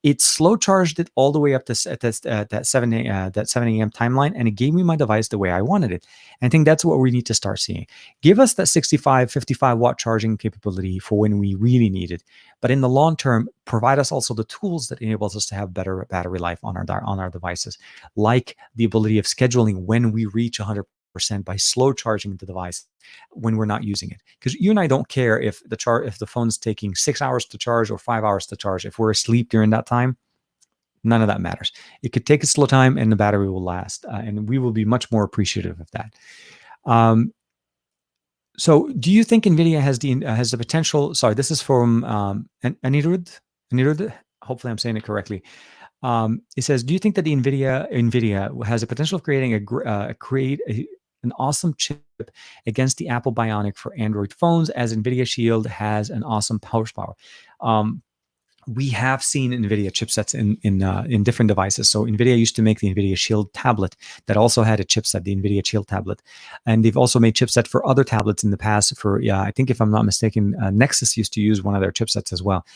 It slow charged it all the way up to that 7 a.m. timeline, and it gave me my device the way I wanted it. And I think that's what we need to start seeing. Give us that 65, 55 watt charging capability for when we really need it. But in the long term, provide us also the tools that enables us to have better battery life on our devices, like the ability of scheduling when we reach 100% by slow charging the device when we're not using it. Because you and I don't care if the phone's taking 6 hours to charge or 5 hours to charge. If we're asleep during that time, none of that matters. It could take a slow time and the battery will last, and we will be much more appreciative of that. So do you think NVIDIA has the potential? Sorry, this is from Anirudh. Hopefully I'm saying it correctly. It says, do you think that the NVIDIA has a potential of creating an awesome chip against the Apple Bionic for Android phones, as NVIDIA Shield has an awesome power? We have seen NVIDIA chipsets in different devices. So NVIDIA used to make the NVIDIA Shield tablet that also had a chipset, the NVIDIA Shield tablet. And they've also made chipset for other tablets in the past I think if I'm not mistaken, Nexus used to use one of their chipsets as well.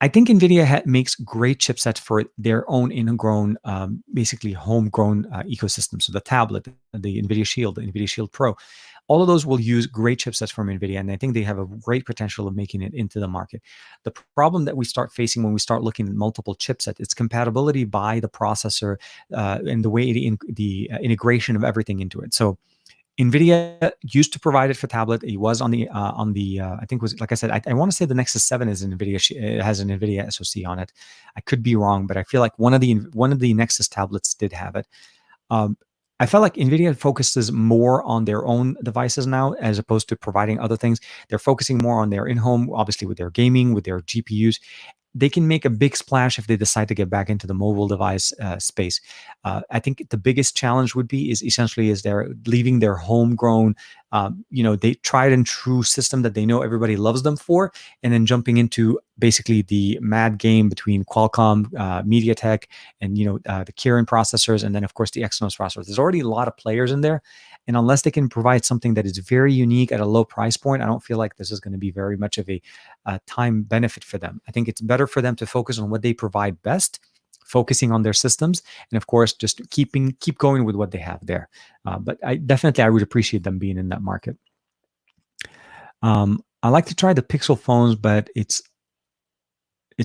I think NVIDIA makes great chipsets for their own ingrown, basically homegrown ecosystem. So the tablet, the NVIDIA Shield, the NVIDIA Shield Pro, all of those will use great chipsets from NVIDIA, and I think they have a great potential of making it into the market. The problem that we start facing when we start looking at multiple chipsets, it's compatibility by the processor and the way the integration of everything into it. So NVIDIA used to provide it for tablet. It was on the I think it was, like I said, I want to say the Nexus 7 is an NVIDIA. It has an NVIDIA SoC on it. I could be wrong, but I feel like one of the Nexus tablets did have it. Um, I felt like NVIDIA focuses more on their own devices now as opposed to providing other things. They're focusing more on their in-home, obviously with their gaming, with their GPUs. They can make a big splash if they decide to get back into the mobile device space. I think the biggest challenge would be is essentially is they're leaving their homegrown, they tried and true system that they know everybody loves them for, and then jumping into basically the mad game between Qualcomm, MediaTek, and the Kirin processors, and then of course the Exynos processors. There's already a lot of players in there, and unless they can provide something that is very unique at a low price point, I don't feel like this is going to be very much of a time benefit for them. I think it's better for them to focus on what they provide best, focusing on their systems, and of course, just keep going with what they have there. But I would appreciate them being in that market. I like to try the Pixel phones, but it's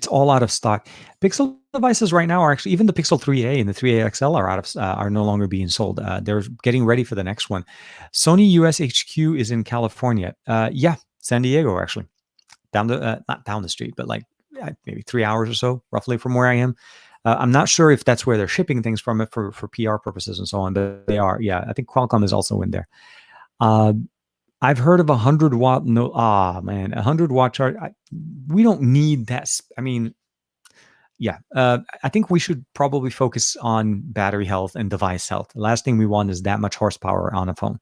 all out of stock. Pixel devices right now are actually, even the Pixel 3a and the 3a XL are no longer being sold. They're getting ready for the next one. Sony US HQ is in California. San Diego actually, not down the street, but like maybe 3 hours or so, roughly from where I am. I'm not sure if that's where they're shipping things from it for PR purposes and so on, but they are. Yeah, I think Qualcomm is also in there. I've heard of 100-watt. 100-watt charge. We don't need that. I mean, yeah, I think we should probably focus on battery health and device health. The last thing we want is that much horsepower on a phone.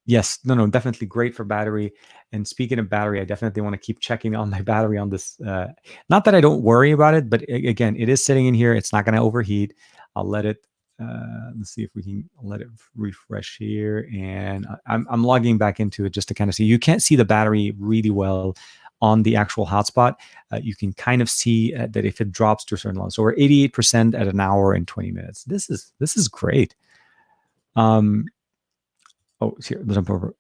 Yes, no, definitely great for battery. And speaking of battery, I definitely want to keep checking on my battery on this. Not that I don't worry about it, but again, it is sitting in here. It's not going to overheat. I'll let it. Let's see if we can let it refresh here. And I'm logging back into it just to kind of see. You can't see the battery really well on the actual hotspot. You can kind of see that if it drops to a certain level. So we're 88% at an hour and 20 minutes. This is great. Oh, here, let's jump over.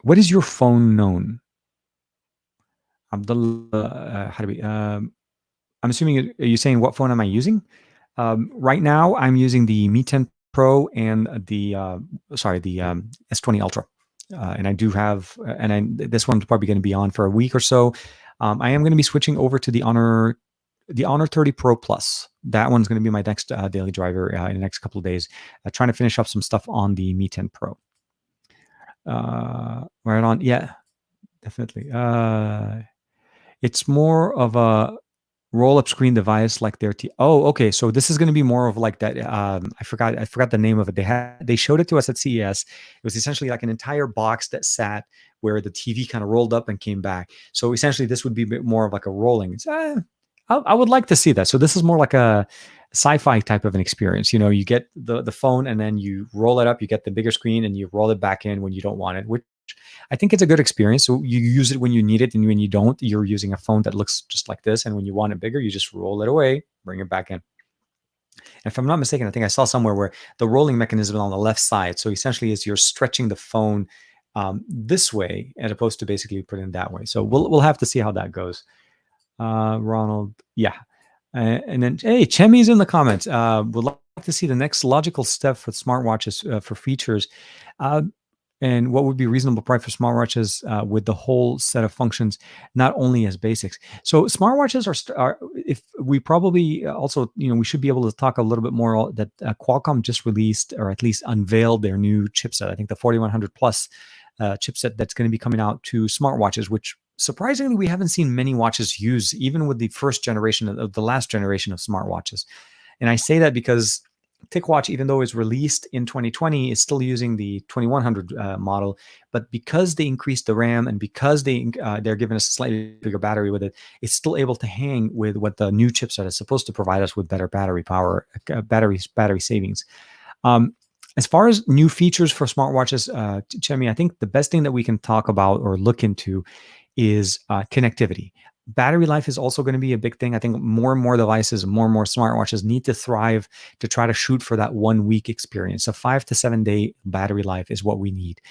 What is your phone known? Abdullah, how do we? I'm assuming, are you saying what phone am I using? Right now, I'm using the Mi 10 Pro and the S20 Ultra, and I do have, this one's probably going to be on for a week or so. I am going to be switching over to the Honor 30 Pro Plus. That one's going to be my next daily driver in the next couple of days. Trying to finish up some stuff on the Mi 10 Pro. Right on. Yeah, definitely. It's more of a roll-up screen device like their okay, so this is going to be more of like that. I forgot the name of it. They showed it to us at CES. It was essentially like an entire box that sat where the TV kind of rolled up and came back. So essentially, this would be a bit more of like a rolling. I would like to see that. So this is more like a sci-fi type of an experience. You get the phone and then you roll it up, you get the bigger screen and you roll it back in when you don't want it, which I think it's a good experience. So you use it when you need it, and when you don't, you're using a phone that looks just like this. And when you want it bigger, you just roll it away, bring it back in. And if I'm not mistaken, I think I saw somewhere where the rolling mechanism is on the left side. So essentially, is you're stretching the phone this way as opposed to basically putting it that way. So we'll have to see how that goes. Ronald, yeah. And then, hey, Chemi's in the comments. Would like to see the next logical step for smartwatches for features. And what would be reasonable price for smartwatches with the whole set of functions, not only as basics. So smartwatches are if we probably also, we should be able to talk a little bit more that Qualcomm just released, or at least unveiled, their new chipset. I think the 4100 plus chipset that's going to be coming out to smartwatches, which surprisingly we haven't seen many watches use, even with the first generation of the last generation of smartwatches. And I say that because TicWatch, even though it's released in 2020, is still using the 2100 model. But because they increased the RAM and because they're giving us a slightly bigger battery with it, it's still able to hang with what the new chipset is supposed to provide us with better battery power, battery savings. As far as new features for smartwatches, Chemi, I think the best thing that we can talk about or look into is connectivity. Battery life is also going to be a big thing. I think more and more devices, more and more smartwatches need to thrive to try to shoot for that 1 week experience. A 5 to 7 day battery life is what we need.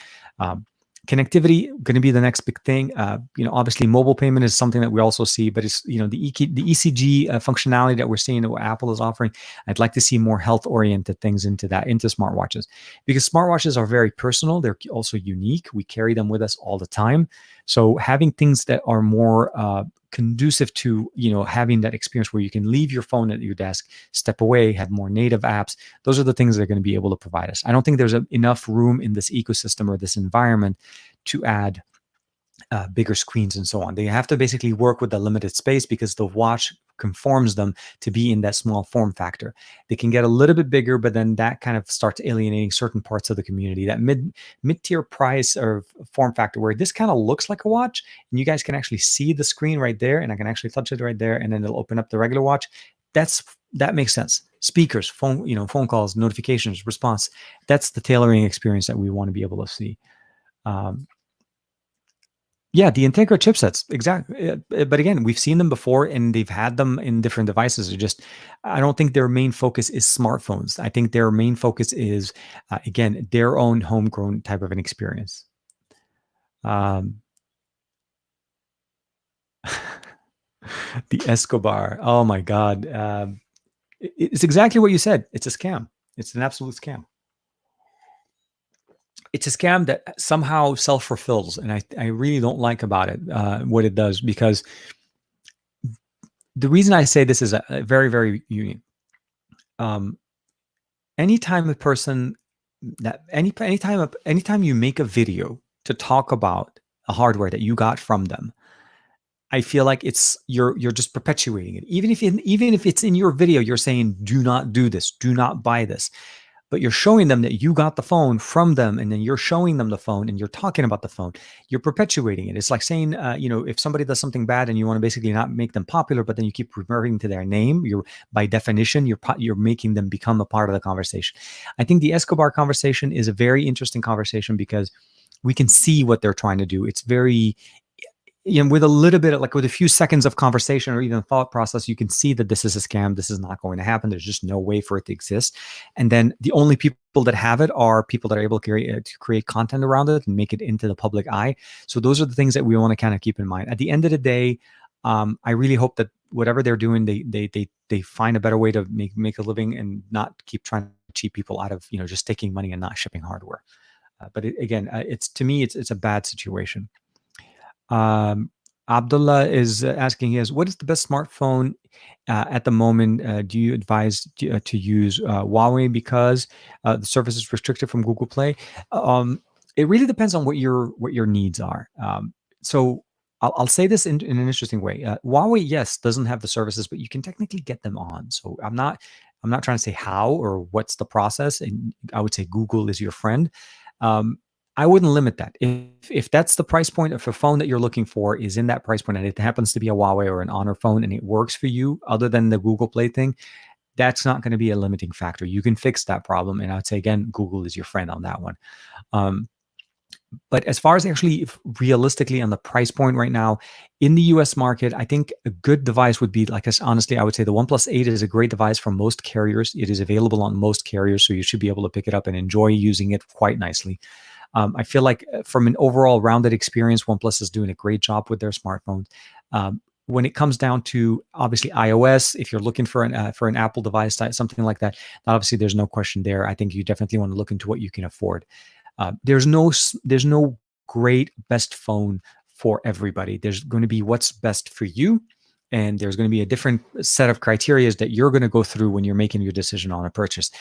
Connectivity going to be the next big thing. Obviously mobile payment is something that we also see, but it's the ECG functionality that we're seeing that what Apple is offering. I'd like to see more health oriented things into smartwatches, because smartwatches are very personal. They're also unique. We carry them with us all the time. So having things that are more conducive to having that experience where you can leave your phone at your desk, step away, have more native apps. Those are the things they're going to be able to provide us. I don't think there's enough room in this ecosystem or this environment to add bigger screens and so on. They have to basically work with the limited space because the watch conforms them to be in that small form factor. They can get a little bit bigger, but then that kind of starts alienating certain parts of the community. That mid-tier price or form factor where this kind of looks like a watch and you guys can actually see the screen right there and I can actually touch it right there and then it'll open up the regular watch. That makes sense. Speakers, phone calls, notifications, response. That's the tailoring experience that we want to be able to see. Yeah, the Integra chipsets, exactly. But again, we've seen them before and they've had them in different devices. I don't think their main focus is smartphones. I think their main focus is, again, their own homegrown type of an experience. The Escobar. Oh my God. It's exactly what you said. It's a scam. It's an absolute scam. It's a scam that somehow self-fulfills, and I really don't like about it what it does, because the reason I say this is a very, very unique. Anytime a person anytime you make a video to talk about a hardware that you got from them, I feel like you're just perpetuating it. Even if it's in your video, you're saying, do not do this, do not buy this. But you're showing them that you got the phone from them, and then you're showing them the phone and you're talking about the phone. You're perpetuating it. It's like saying, if somebody does something bad and you want to basically not make them popular, but then you keep referring to their name, by definition, you're making them become a part of the conversation. I think the Escobar conversation is a very interesting conversation because we can see what they're trying to do. It's very, with a little bit of, like, with a few seconds of conversation or even thought process, you can see that this is a scam. This is not going to happen. There's just no way for it to exist. And then the only people that have it are people that are able to create content around it and make it into the public eye. So those are the things that we want to kind of keep in mind. At the end of the day, I really hope that whatever they're doing, they find a better way to make a living and not keep trying to cheat people out of just taking money and not shipping hardware. But to me, it's a bad situation. Abdullah is asking us, what is the best smartphone at the moment? Do you advise to use Huawei because the service is restricted from Google Play? It really depends on what your needs are. So I'll say this in an interesting way. Huawei, yes, doesn't have the services, but you can technically get them on. So I'm not trying to say how or what's the process. And I would say Google is your friend. I wouldn't limit that. If that's the price point of a phone that you're looking for is in that price point, and it happens to be a Huawei or an Honor phone and it works for you other than the Google Play thing, that's not going to be a limiting factor. You can fix that problem. And I would say, again, Google is your friend on that one. But as far as actually realistically on the price point right now in the US market, I think a good device would be, like, honestly, I would say the OnePlus 8 is a great device for most carriers. It is available on most carriers, so you should be able to pick it up and enjoy using it quite nicely. I feel like from an overall rounded experience, OnePlus is doing a great job with their smartphones. When it comes down to obviously iOS, if you're looking for an Apple device, something like that, obviously there's no question there. I think you definitely want to look into what you can afford. There's no great best phone for everybody. There's going to be what's best for you. And there's going to be a different set of criteria that you're going to go through when you're making your decision on a purchase.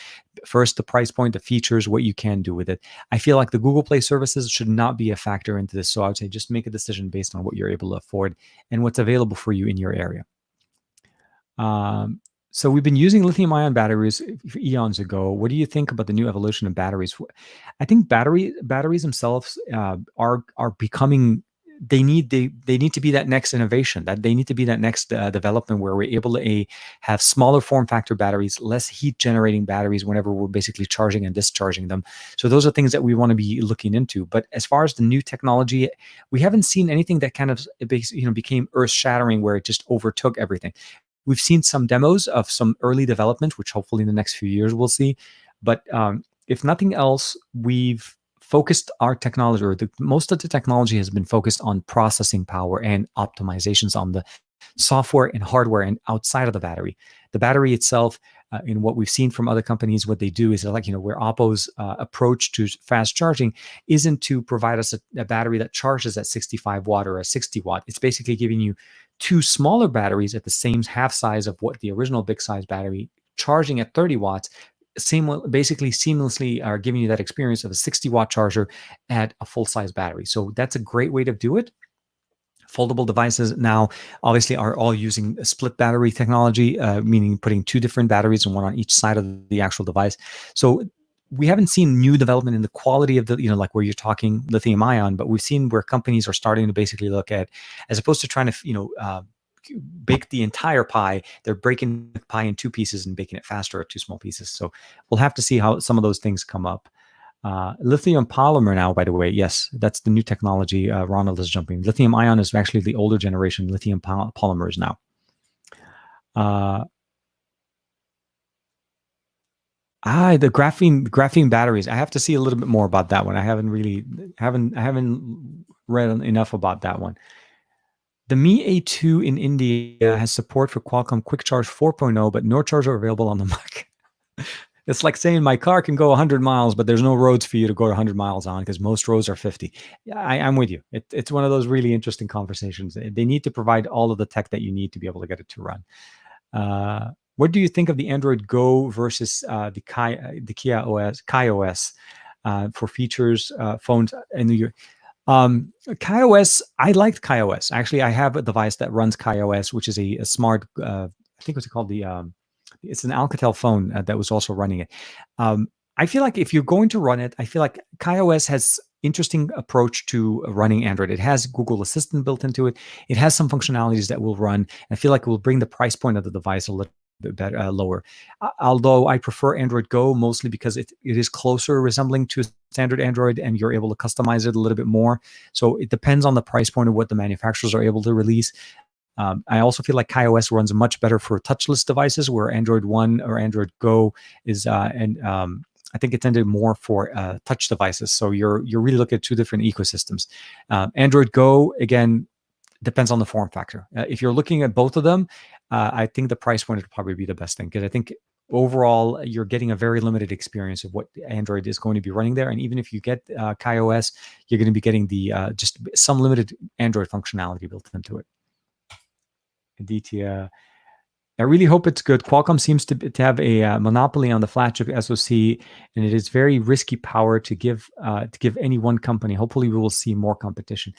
First, the price point, the features, what you can do with it. I feel like the Google Play services should not be a factor into this. So I would say just make a decision based on what you're able to afford and what's available for you in your area. So we've been using lithium-ion batteries eons ago. What do you think about the new evolution of batteries? I think batteries themselves are becoming. They need to be that next innovation. That they need to be that next development where we're able to have smaller form factor batteries, less heat generating batteries whenever we're basically charging and discharging them. So those are things that we want to be looking into. But as far as the new technology, we haven't seen anything that kind of became earth shattering where it just overtook everything. We've seen some demos of some early development, which hopefully in the next few years we'll see. But if nothing else, we've focused our technology, or most of the technology has been focused on processing power and optimizations on the software and hardware and outside of the battery. The battery itself, in what we've seen from other companies, what they do is like, where Oppo's approach to fast charging isn't to provide us a battery that charges at 65 watt or a 60 watt. It's basically giving you two smaller batteries at the same half size of what the original big size battery, charging at 30 watts, basically seamlessly are giving you that experience of a 60 watt charger at a full size battery. So that's a great way to do it. Foldable devices now obviously are all using split battery technology, meaning putting two different batteries and one on each side of the actual device. So we haven't seen new development in the quality of the, like where you're talking lithium ion, but we've seen where companies are starting to basically look at, as opposed to trying to, bake the entire pie, they're breaking the pie in two pieces and baking it faster at two small pieces. So we'll have to see how some of those things come up. Lithium polymer now, by the way, yes, that's the new technology. Ronald is jumping. Lithium ion is actually the older generation. Lithium polymers now. The graphene batteries. I have to see a little bit more about that one. I haven't read enough about that one. The Mi A2 in India has support for Qualcomm Quick Charge 4.0, but no charger available on the market. It's like saying my car can go 100 miles, but there's no roads for you to go 100 miles on because most roads are 50. I'm with you. It's one of those really interesting conversations. They need to provide all of the tech that you need to be able to get it to run. What do you think of the Android Go versus the KaiOS for features, phones in the year? KaiOS, I liked KaiOS. Actually, I have a device that runs KaiOS, which is a smart, I think what's it called? It's an Alcatel phone that was also running it. I feel like if you're going to run it, I feel like KaiOS has interesting approach to running Android. It has Google Assistant built into it. It has some functionalities that will run. I feel like it will bring the price point of the device a little bit better, lower. Although I prefer Android Go mostly because it is closer resembling to standard Android and you're able to customize it a little bit more. So it depends on the price point of what the manufacturers are able to release. I also feel like KaiOS runs much better for touchless devices, where Android One or Android Go is, I think it's intended more for touch devices. So you're really looking at two different ecosystems. Android Go, again, depends on the form factor. If you're looking at both of them, I think the price point would probably be the best thing, because I think overall you're getting a very limited experience of what Android is going to be running there. And even if you get KaiOS, you're going to be getting the just some limited Android functionality built into it. Aditya, I really hope it's good. Qualcomm seems to have a monopoly on the flagship SoC, and it is very risky power to give any one company. Hopefully, we will see more competition.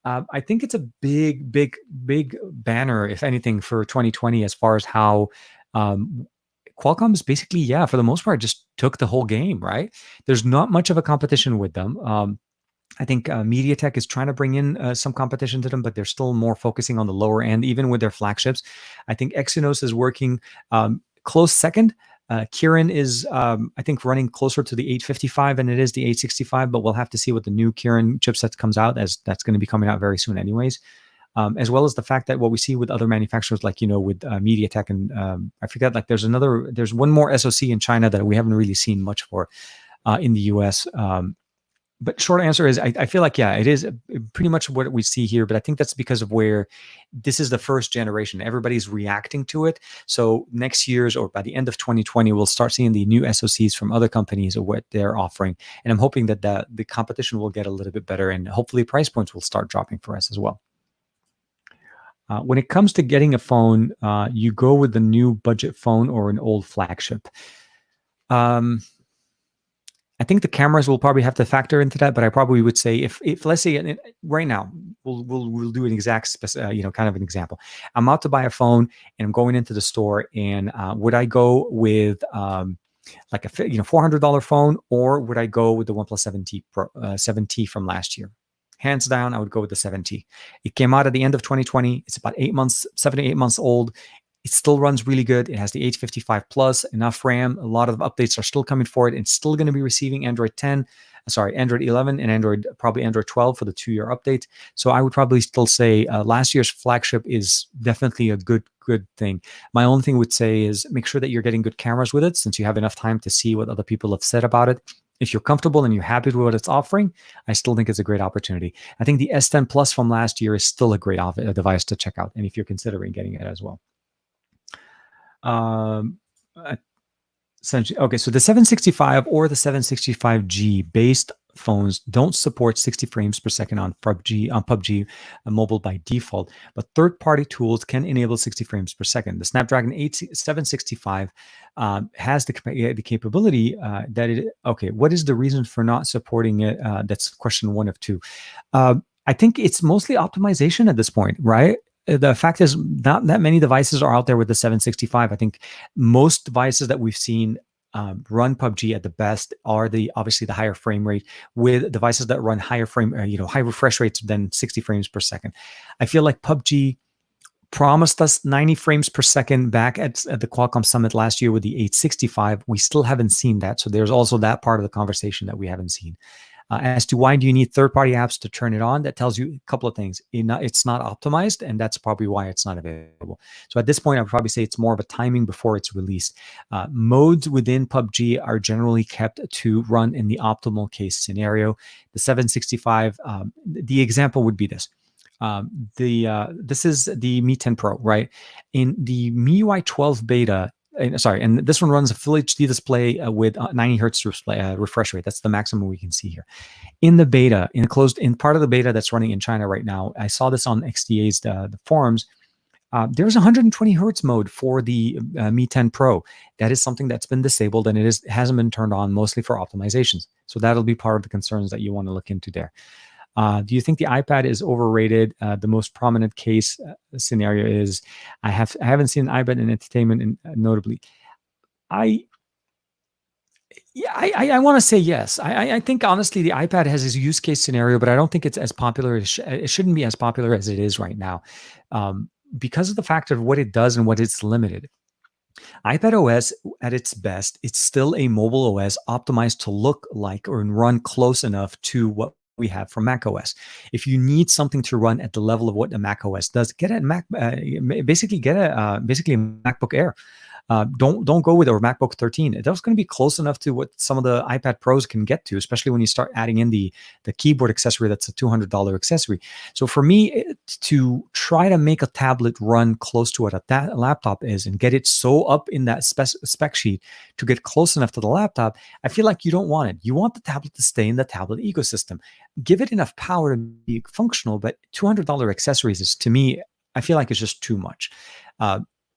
I think it's a big banner, if anything, for 2020 as far as how Qualcomm is basically, for the most part, just took the whole game, right? There's not much of a competition with them. I think MediaTek is trying to bring in some competition to them, but they're still more focusing on the lower end, even with their flagships. I think Exynos is working close second. Kirin is, I think, running closer to the 855 than it is the 865, but we'll have to see what the new Kirin chipset comes out, as that's going to be coming out very soon anyways. As well as the fact that what we see with other manufacturers, like, with MediaTek and I forget, like there's one more SoC in China that we haven't really seen much for in the US. But short answer is, I feel like, it is pretty much what we see here. But I think that's because of where this is the first generation. Everybody's reacting to it. So next year's, or by the end of 2020, we'll start seeing the new SoCs from other companies of what they're offering. And I'm hoping that the competition will get a little bit better, and hopefully price points will start dropping for us as well. When it comes to getting a phone, you go with the new budget phone or an old flagship. I think the cameras will probably have to factor into that, but I probably would say if let's say right now we'll do an exact kind of an example. I'm out to buy a phone and I'm going into the store, and would I go with like a $400 phone, or would I go with the OnePlus 7T Pro 7T from last year? Hands down, I would go with the 7T. It came out at the end of 2020. It's about 7 to 8 months old. It still runs really good. It has the 855 plus, enough RAM. A lot of updates are still coming for it. It's still going to be receiving Android 11 and probably Android 12 for the 2-year update. So I would probably still say last year's flagship is definitely a good thing. My only thing would say is make sure that you're getting good cameras with it, since you have enough time to see what other people have said about it. if you're comfortable and you're happy with what it's offering, I still think it's a great opportunity. I think the S10 Plus from last year is still a great device to check out, and if you're considering getting it as well. Essentially, okay, so the 765 or the 765G based phones don't support 60 frames per second on PUBG mobile by default, but third-party tools can enable 60 frames per second. The Snapdragon 765 has the capability that it. Okay, what is the reason for not supporting it? That's question 1 of 2. I think it's mostly optimization at this point, right? The fact is, not that many devices are out there with the 765. I think most devices that we've seen run PUBG at the best are obviously the higher frame rate, with devices that run higher high refresh rates than 60 frames per second. I feel like PUBG promised us 90 frames per second back at the Qualcomm Summit last year with the 865. We still haven't seen that, so there's also that part of the conversation that we haven't seen. As to why do you need third-party apps to turn it on, that tells you a couple of things. It's not optimized, and that's probably why it's not available. So at this point, I would probably say it's more of a timing before it's released. Modes within PUBG are generally kept to run in the optimal case scenario. The 765, the example would be this. This is the Mi 10 Pro, right? In the MIUI 12 beta, and this one runs a full HD display with 90 hertz refresh rate. That's the maximum we can see here. In the beta, in part of the beta that's running in China right now, I saw this on XDA's the forums. There's 120 hertz mode for the Mi 10 Pro. That is something that's been disabled, and it hasn't been turned on, mostly for optimizations. So that'll be part of the concerns that you want to look into there. Do you think the iPad is overrated? The most prominent case scenario is I haven't seen an iPad in entertainment, notably. I want to say yes. I think honestly the iPad has its use case scenario, but I don't think it's as popular. It shouldn't be as popular as it is right now, because of the fact of what it does and what it's limited. iPad OS at its best, it's still a mobile OS optimized to look like or run close enough to what we have from Mac OS. If you need something to run at the level of what the Mac OS does, get a Mac. Basically a MacBook Air. Don't go with a MacBook 13. That's going to be close enough to what some of the iPad Pros can get to, especially when you start adding in the keyboard accessory. That's a $200 accessory. So for me, to try to make a tablet run close to what a laptop is and get it so up in that spec sheet to get close enough to the laptop, I feel like you don't want it. You want the tablet to stay in the tablet ecosystem. Give it enough power to be functional, but $200 accessories is, to me, I feel like it's just too much.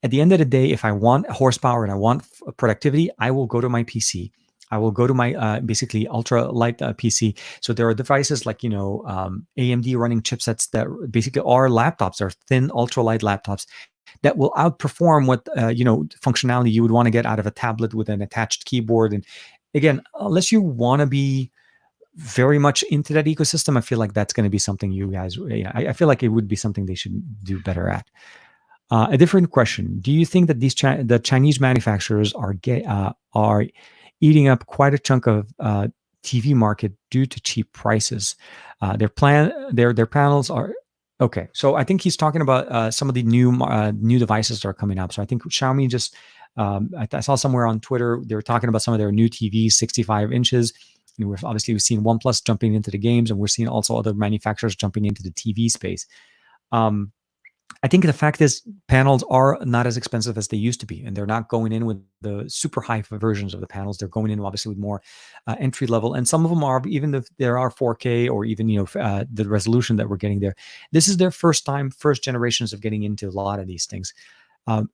At the end of the day, if I want horsepower and I want productivity, I will go to my PC. I will go to my basically ultra light PC. So there are devices like, AMD running chipsets that basically are laptops, are thin ultra light laptops that will outperform what, functionality you would want to get out of a tablet with an attached keyboard. And again, unless you want to be very much into that ecosystem, I feel like that's going to be something you guys, I feel like it would be something they should do better at. A different question: do you think that the Chinese manufacturers are eating up quite a chunk of TV market due to cheap prices? Their panels are okay. So I think he's talking about some of the new devices that are coming up. So I think Xiaomi just I saw somewhere on Twitter they were talking about some of their new TVs, 65 inches. We've seen OnePlus jumping into the games, and we're seeing also other manufacturers jumping into the TV space. I think the fact is panels are not as expensive as they used to be, and they're not going in with the super high versions of the panels. They're going in obviously with more entry level, and some of them are, even if there are 4K or even the resolution that we're getting there. This is their first generations of getting into a lot of these things.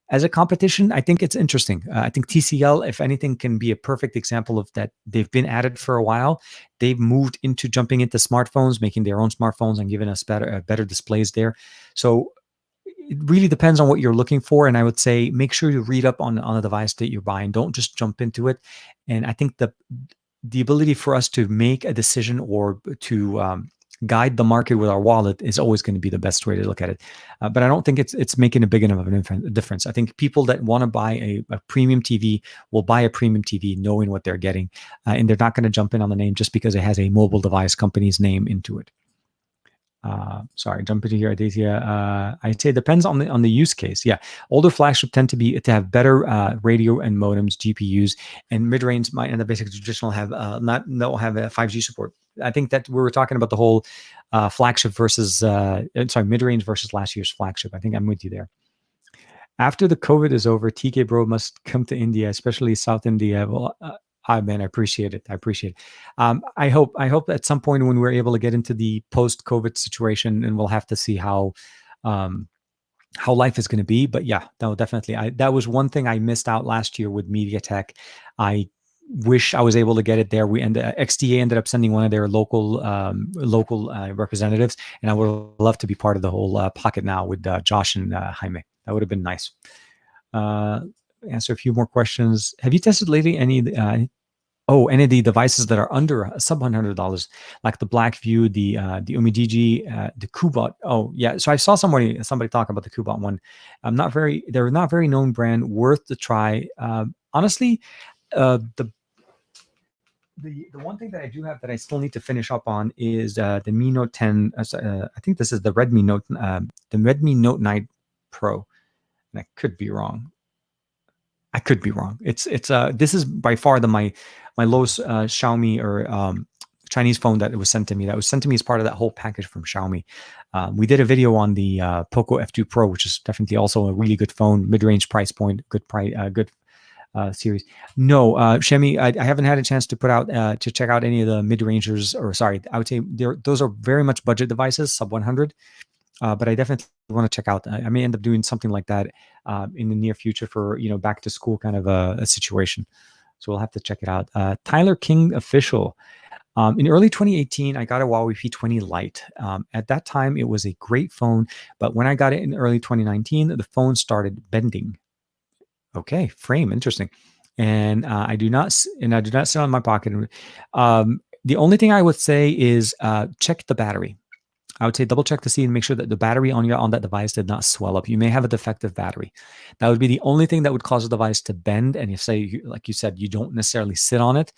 As a competition, I think it's interesting. I think TCL, if anything, can be a perfect example of that. They've been at it for a while. They've moved into jumping into smartphones, making their own smartphones and giving us better displays there. So it really depends on what you're looking for. And I would say make sure you read up on a device that you're buying. Don't just jump into it. And I think the ability for us to make a decision or to guide the market with our wallet is always going to be the best way to look at it. But I don't think it's making a big enough of a difference. I think people that want to buy a premium TV will buy a premium TV knowing what they're getting. And they're not going to jump in on the name just because it has a mobile device company's name into it. Sorry, jump into here, Aditya. I'd say it depends on the use case. Yeah, older flagship tend to have better radio and modems, GPUs, and mid range might, and the basic traditional have don't have a 5G support. I think that we were talking about the whole flagship versus mid range versus last year's flagship. I think I'm with you there. After the COVID is over, TK Bro must come to India, especially South India. Well, man, I appreciate it. I appreciate it. I hope at some point when we're able to get into the post-COVID situation, and we'll have to see how life is going to be. But yeah, no, definitely. That was one thing I missed out last year with MediaTek. I wish I was able to get it there. XDA ended up sending one of their local representatives, and I would love to be part of the whole pocket now with Josh and Jaime. That would have been nice. Answer a few more questions. Have you tested lately any of the devices that are under sub $100, like the Blackview, the Umidigi, the Kubot? Oh yeah, so I saw somebody talk about the Kubot one. They're not very known brand, worth the try. Honestly, the one thing that I do have that I still need to finish up on is the Mi Note 10. I think this is the Redmi Note 9 Pro, and I could be wrong. This is by far my lowest Xiaomi or Chinese phone that was sent to me. That was sent to me as part of that whole package from Xiaomi. We did a video on the Poco F2 Pro, which is definitely also a really good phone, mid-range price point, good series. No, Shemi, I haven't had a chance to to check out any of the mid-rangers, or sorry, I would say those are very much budget devices, sub 100. But I definitely want to check out. I may end up doing something like that in the near future for back to school kind of a situation. So we'll have to check it out. Tyler King official. In early 2018, I got a Huawei P20 Lite. At that time, it was a great phone, but when I got it in early 2019, the phone started bending. Okay, frame, interesting. And I do not sit on my pocket. The only thing I would say is check the battery. I would say double check to see and make sure that the battery on that device did not swell up. You may have a defective battery. That would be the only thing that would cause the device to bend. And like you said, you don't necessarily sit on it,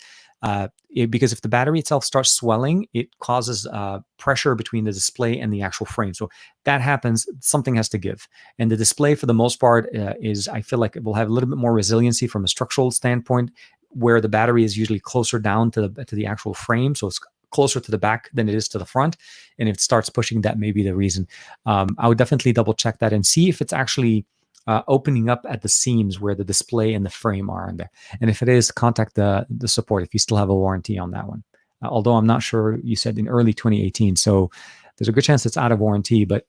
because if the battery itself starts swelling, it causes pressure between the display and the actual frame. So that happens, something has to give. And the display, for the most part, I feel like it will have a little bit more resiliency from a structural standpoint, where the battery is usually closer down to the actual frame. So it's closer to the back than it is to the front. And if it starts pushing, that may be the reason. I would definitely double check that and see if it's actually opening up at the seams where the display and the frame are in there. And if it is, contact the support if you still have a warranty on that one. Although I'm not sure, you said in early 2018. So there's a good chance it's out of warranty, but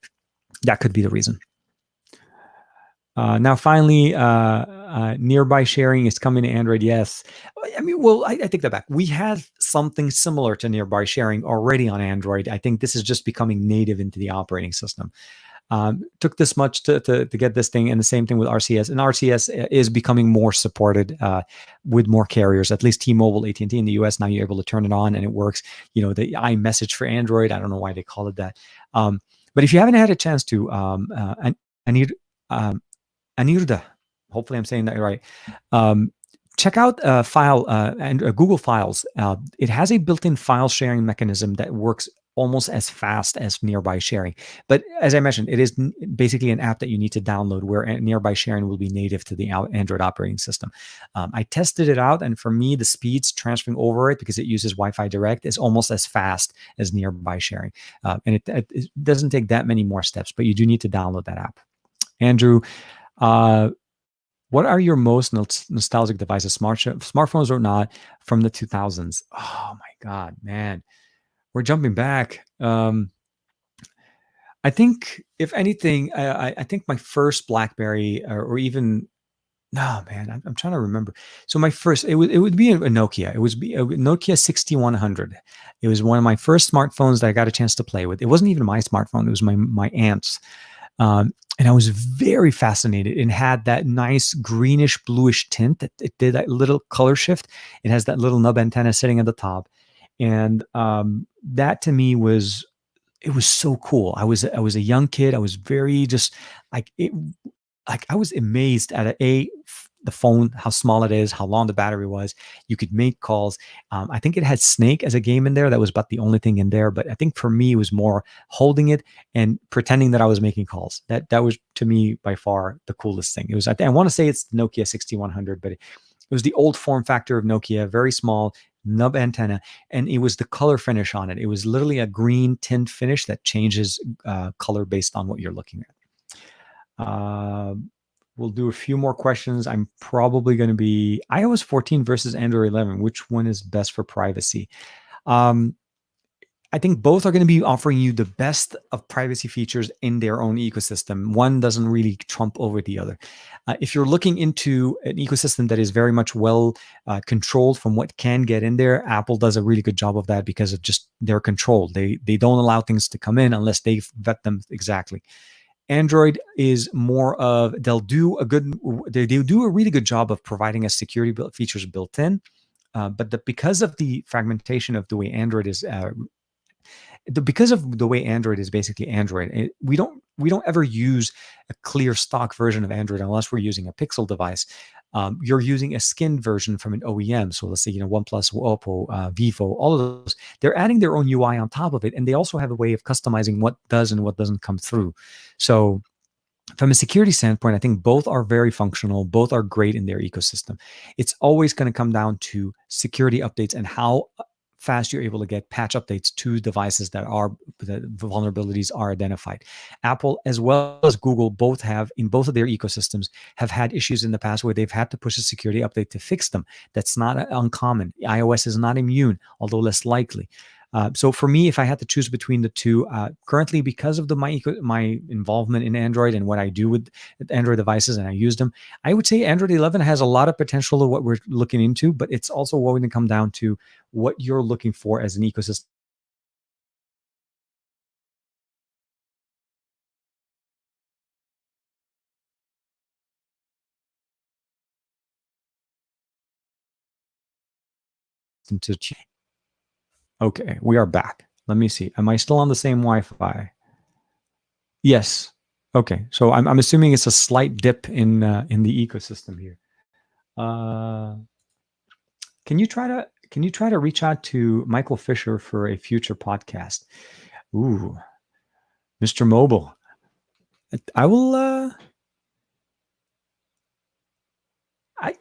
that could be the reason. Now, finally, nearby sharing is coming to Android. Yes. I mean, well, I take that back. We have something similar to nearby sharing already on Android. I think this is just becoming native into the operating system. Took this much to get this thing, and the same thing with RCS. And RCS is becoming more supported with more carriers, at least T-Mobile, AT&T in the US. Now you're able to turn it on and it works. The iMessage for Android, I don't know why they call it that. But if you haven't had a chance to, Anirda, hopefully I'm saying that right. Check out Google Files. It has a built-in file sharing mechanism that works almost as fast as nearby sharing. But as I mentioned, it is basically an app that you need to download, where nearby sharing will be native to the Android operating system. I tested it out, and for me, the speeds transferring over it, because it uses Wi-Fi Direct, is almost as fast as nearby sharing. And it doesn't take that many more steps, but you do need to download that app. Andrew, what are your most nostalgic devices, smartphones or not, from the 2000s? Oh my God, man. We're jumping back. I think, if anything, I think my first BlackBerry, or even, no, man, I'm trying to remember. So my first, it would be a Nokia. It was a Nokia 6100. It was one of my first smartphones that I got a chance to play with. It wasn't even my smartphone. It was my aunt's. And I was very fascinated. It had that nice greenish bluish tint. It did that little color shift. It has that little nub antenna sitting at the top. And that to me was so cool. I was a young kid. I was very just I was amazed at the phone, how small it is, how long the battery was. You could make calls. I think it had Snake as a game in there. That was about the only thing in there. But I think for me, it was more holding it and pretending that I was making calls. That was, to me, by far the coolest thing. It was, I want to say it's Nokia 6100, but it was the old form factor of Nokia, very small, nub antenna, and it was the color finish on it. It was literally a green tint finish that changes color based on what you're looking at. We'll do a few more questions. I'm probably going to be iOS 14 versus Android 11. Which one is best for privacy? I think both are going to be offering you the best of privacy features in their own ecosystem. One doesn't really trump over the other. If you're looking into an ecosystem that is very much well controlled from what can get in there, Apple does a really good job of that because of just their control. They don't allow things to come in unless they vet them exactly. Android is more of, they do a really good job of providing us security features built in, but because of the fragmentation of the way Android is because of the way Android is basically Android, we don't ever use a clear stock version of Android unless we're using a Pixel device. You're using a skinned version from an OEM. So let's say, OnePlus, Oppo, Vivo, all of those, they're adding their own UI on top of it. And they also have a way of customizing what does and what doesn't come through. So from a security standpoint, I think both are very functional. Both are great in their ecosystem. It's always going to come down to security updates and how fast you're able to get patch updates to devices that vulnerabilities are identified. Apple as well as Google both have, in both of their ecosystems, have had issues in the past where they've had to push a security update to fix them. That's not uncommon. iOS is not immune, although less likely. So for me, if I had to choose between the two, currently, because of my involvement in Android and what I do with Android devices and I use them, I would say Android 11 has a lot of potential of what we're looking into, but it's also going to come down to what you're looking for as an ecosystem. Okay, we are back. Let me see. Am I still on the same Wi-Fi? Yes. Okay. So I'm assuming it's a slight dip in the ecosystem here. Can you try to reach out to Michael Fisher for a future podcast? Ooh, Mr. Mobile. I will.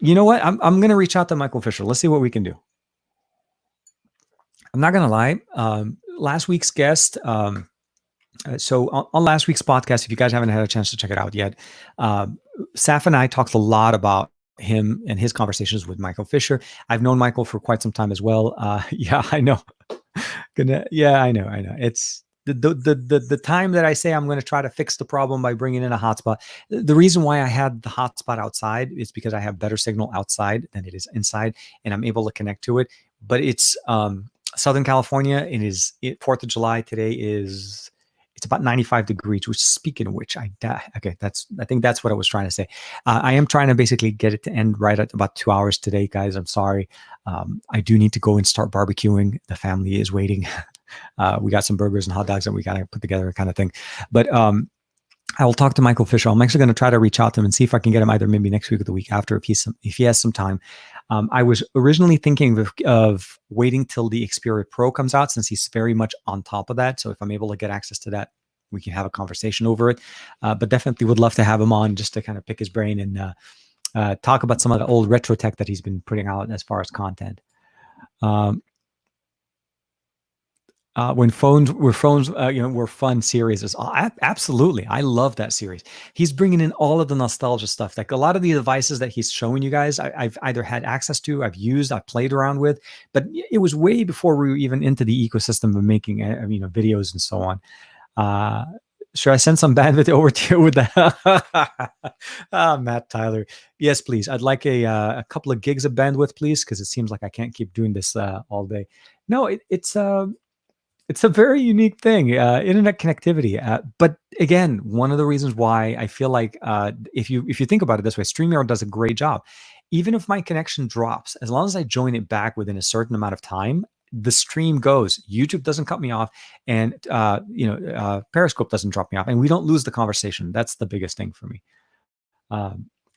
You know what? I'm gonna reach out to Michael Fisher. Let's see what we can do. I'm not gonna lie. Last week's guest. So on last week's podcast, if you guys haven't had a chance to check it out yet, Saf and I talked a lot about him and his conversations with Michael Fisher. I've known Michael for quite some time as well. Yeah, I know. Yeah, I know. It's the time that I say I'm going to try to fix the problem by bringing in a hotspot. The reason why I had the hotspot outside is because I have better signal outside than it is inside, and I'm able to connect to it. But it's Southern California. It is 4th of July. Today is. It's about 95 degrees, which, speaking of which, I think that's what I was trying to say. I am trying to basically get it to end right at about 2 hours today, guys. I'm sorry. I do need to go and start barbecuing. The family is waiting. We got some burgers and hot dogs that we got to put together, kind of thing. But I will talk to Michael Fisher. I'm actually going to try to reach out to him and see if I can get him either maybe next week or the week after, if he has some time. I was originally thinking of waiting till the Xperia Pro comes out, since he's very much on top of that. So if I'm able to get access to that, we can have a conversation over it. But definitely would love to have him on just to kind of pick his brain and talk about some of the old retro tech that he's been putting out as far as content. When phones were fun series. Absolutely. I love that series. He's bringing in all of the nostalgia stuff. Like a lot of the devices that he's showing you guys, I've either had access to, I've used, I've played around with, but it was way before we were even into the ecosystem of making, videos and so on. Should I send some bandwidth over to you with that? Matt Tyler. Yes, please. I'd like a couple of gigs of bandwidth, please, because it seems like I can't keep doing this all day. No, it's a very unique thing, internet connectivity. But again, one of the reasons why I feel like if you think about it this way, StreamYard does a great job. Even if my connection drops, as long as I join it back within a certain amount of time, the stream goes. YouTube doesn't cut me off, and Periscope doesn't drop me off, and we don't lose the conversation. That's the biggest thing for me.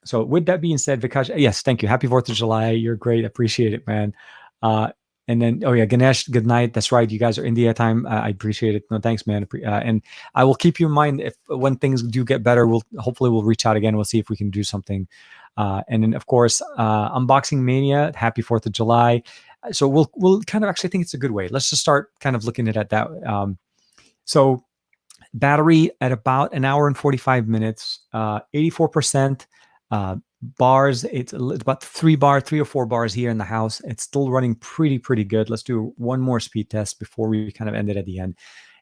So with that being said, Vikash, yes, thank you. Happy 4th of July. You're great. Appreciate it, man. And then, oh yeah, Ganesh, good night. That's right. You guys are India time. I appreciate it. No, thanks, man. And I will keep you in mind if when things do get better, we'll reach out again. We'll see if we can do something. And then of course, Unboxing Mania, happy 4th of July. So we'll kind of actually think it's a good way. Let's just start kind of looking at that. So battery at about an hour and 45 minutes, 84%. Bars, it's about 3 or 4 bars here in the house. It's still running pretty good. Let's do one more speed test before we kind of end it at the end.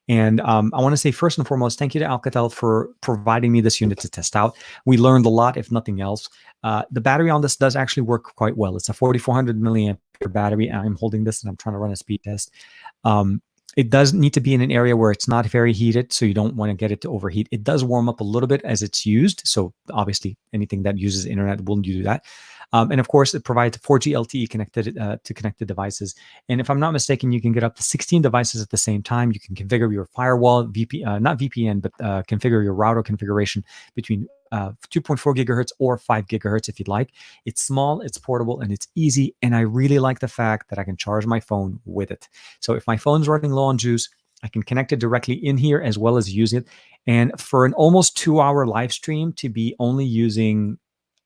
And I want to say first and foremost, thank you to Alcatel for providing me this unit to test out. We learned a lot, if nothing else. The battery on this does actually work quite well. It's a 4400 milliampere battery. And I'm holding this and I'm trying to run a speed test. It does need to be in an area where it's not very heated, so you don't want to get it to overheat. It does warm up a little bit as it's used, so obviously anything that uses internet will do that. And of course, it provides 4G LTE connected to connected devices. And if I'm not mistaken, you can get up to 16 devices at the same time. You can configure your firewall, not VPN, but configure your router configuration between 2.4 gigahertz or 5 gigahertz if you'd like. It's small, it's portable, and it's easy. And I really like the fact that I can charge my phone with it. So if my phone's running low on juice, I can connect it directly in here as well as use it. And for an almost 2-hour live stream to be only using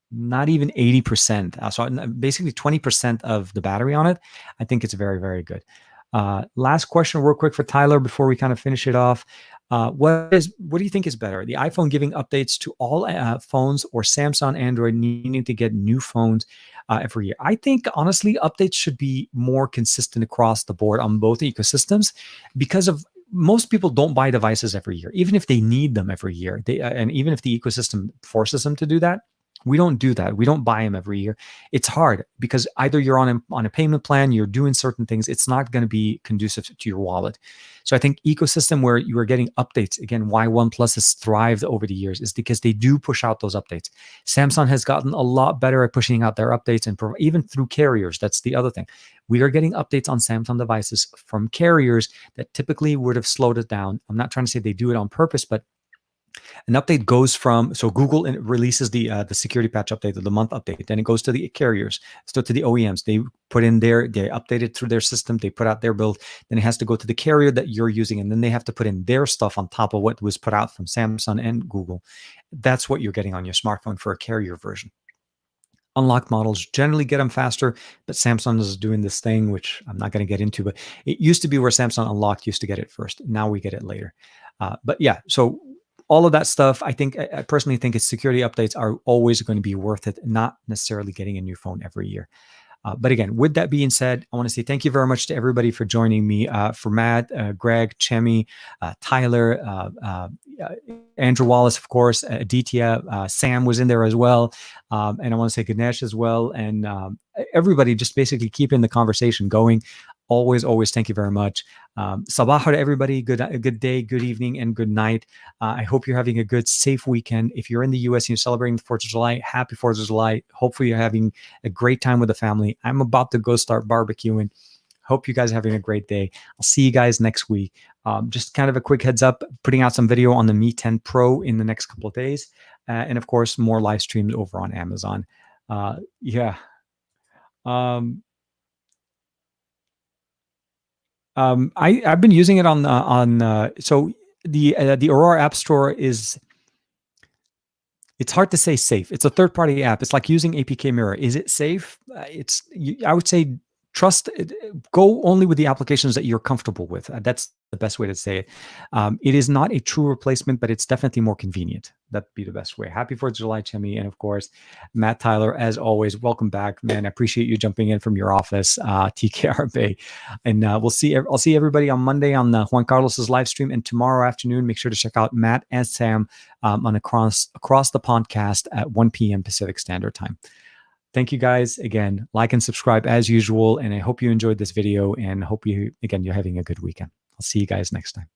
not even 80%, so basically 20% of the battery on it, I think it's very good. Last question real quick for Tyler before we kind of finish it off. What do you think is better, the iPhone giving updates to all phones or Samsung Android needing to get new phones every year? I think honestly updates should be more consistent across the board on both ecosystems, because of most people don't buy devices every year, even if they need them every year. And even if the ecosystem forces them to do that, we don't do that. We don't buy them every year. It's hard because either you're on a payment plan, you're doing certain things. It's not going to be conducive to your wallet. So I think ecosystem where you are getting updates, again, why OnePlus has thrived over the years is because they do push out those updates. Samsung has gotten a lot better at pushing out their updates, and even through carriers. That's the other thing. We are getting updates on Samsung devices from carriers that typically would have slowed it down. I'm not trying to say they do it on purpose, but an update goes from, so Google releases the security patch update of the month update, then it goes to the carriers, so to the OEMs. They put in they update it through their system, they put out their build, then it has to go to the carrier that you're using, and then they have to put in their stuff on top of what was put out from Samsung and Google. That's what you're getting on your smartphone for a carrier version. Unlocked models generally get them faster, but Samsung is doing this thing, which I'm not going to get into, but it used to be where Samsung Unlocked used to get it first. Now we get it later. But yeah, so all of that stuff, I personally think it's security updates are always going to be worth it, not necessarily getting a new phone every year. But again, with that being said, I want to say thank you very much to everybody for joining me. For Matt, Greg, Chemi, Tyler, Andrew Wallace, of course, Aditya, Sam was in there as well. And I want to say Ganesh as well. And everybody just basically keeping the conversation going. Always, thank you very much. Sabah to everybody. Good day, good evening, and good night. I hope you're having a good, safe weekend. If you're in the US and you're celebrating the 4th of July, happy 4th of July. Hopefully you're having a great time with the family. I'm about to go start barbecuing. Hope you guys are having a great day. I'll see you guys next week. Just kind of a quick heads up, putting out some video on the Mi 10 Pro in the next couple of days. And of course, more live streams over on Amazon. Yeah. I've been using it so the Aurora App Store it's hard to say safe. It's a third-party app. It's like using APK Mirror. Is it safe? I would say trust it. Go only with the applications that you're comfortable with. That's the best way to say it. It is not a true replacement, but it's definitely more convenient. That'd be the best way. Happy 4th of July, Chemi. And of course, Matt Tyler, as always, welcome back, man. I appreciate you jumping in from your office, TKR Bay. And I'll see everybody on Monday on Juan Carlos's live stream. And tomorrow afternoon, make sure to check out Matt and Sam on Across the Podcast at 1 p.m. Pacific Standard Time. Thank you guys again. Like and subscribe as usual. And I hope you enjoyed this video and hope you're having a good weekend. I'll see you guys next time.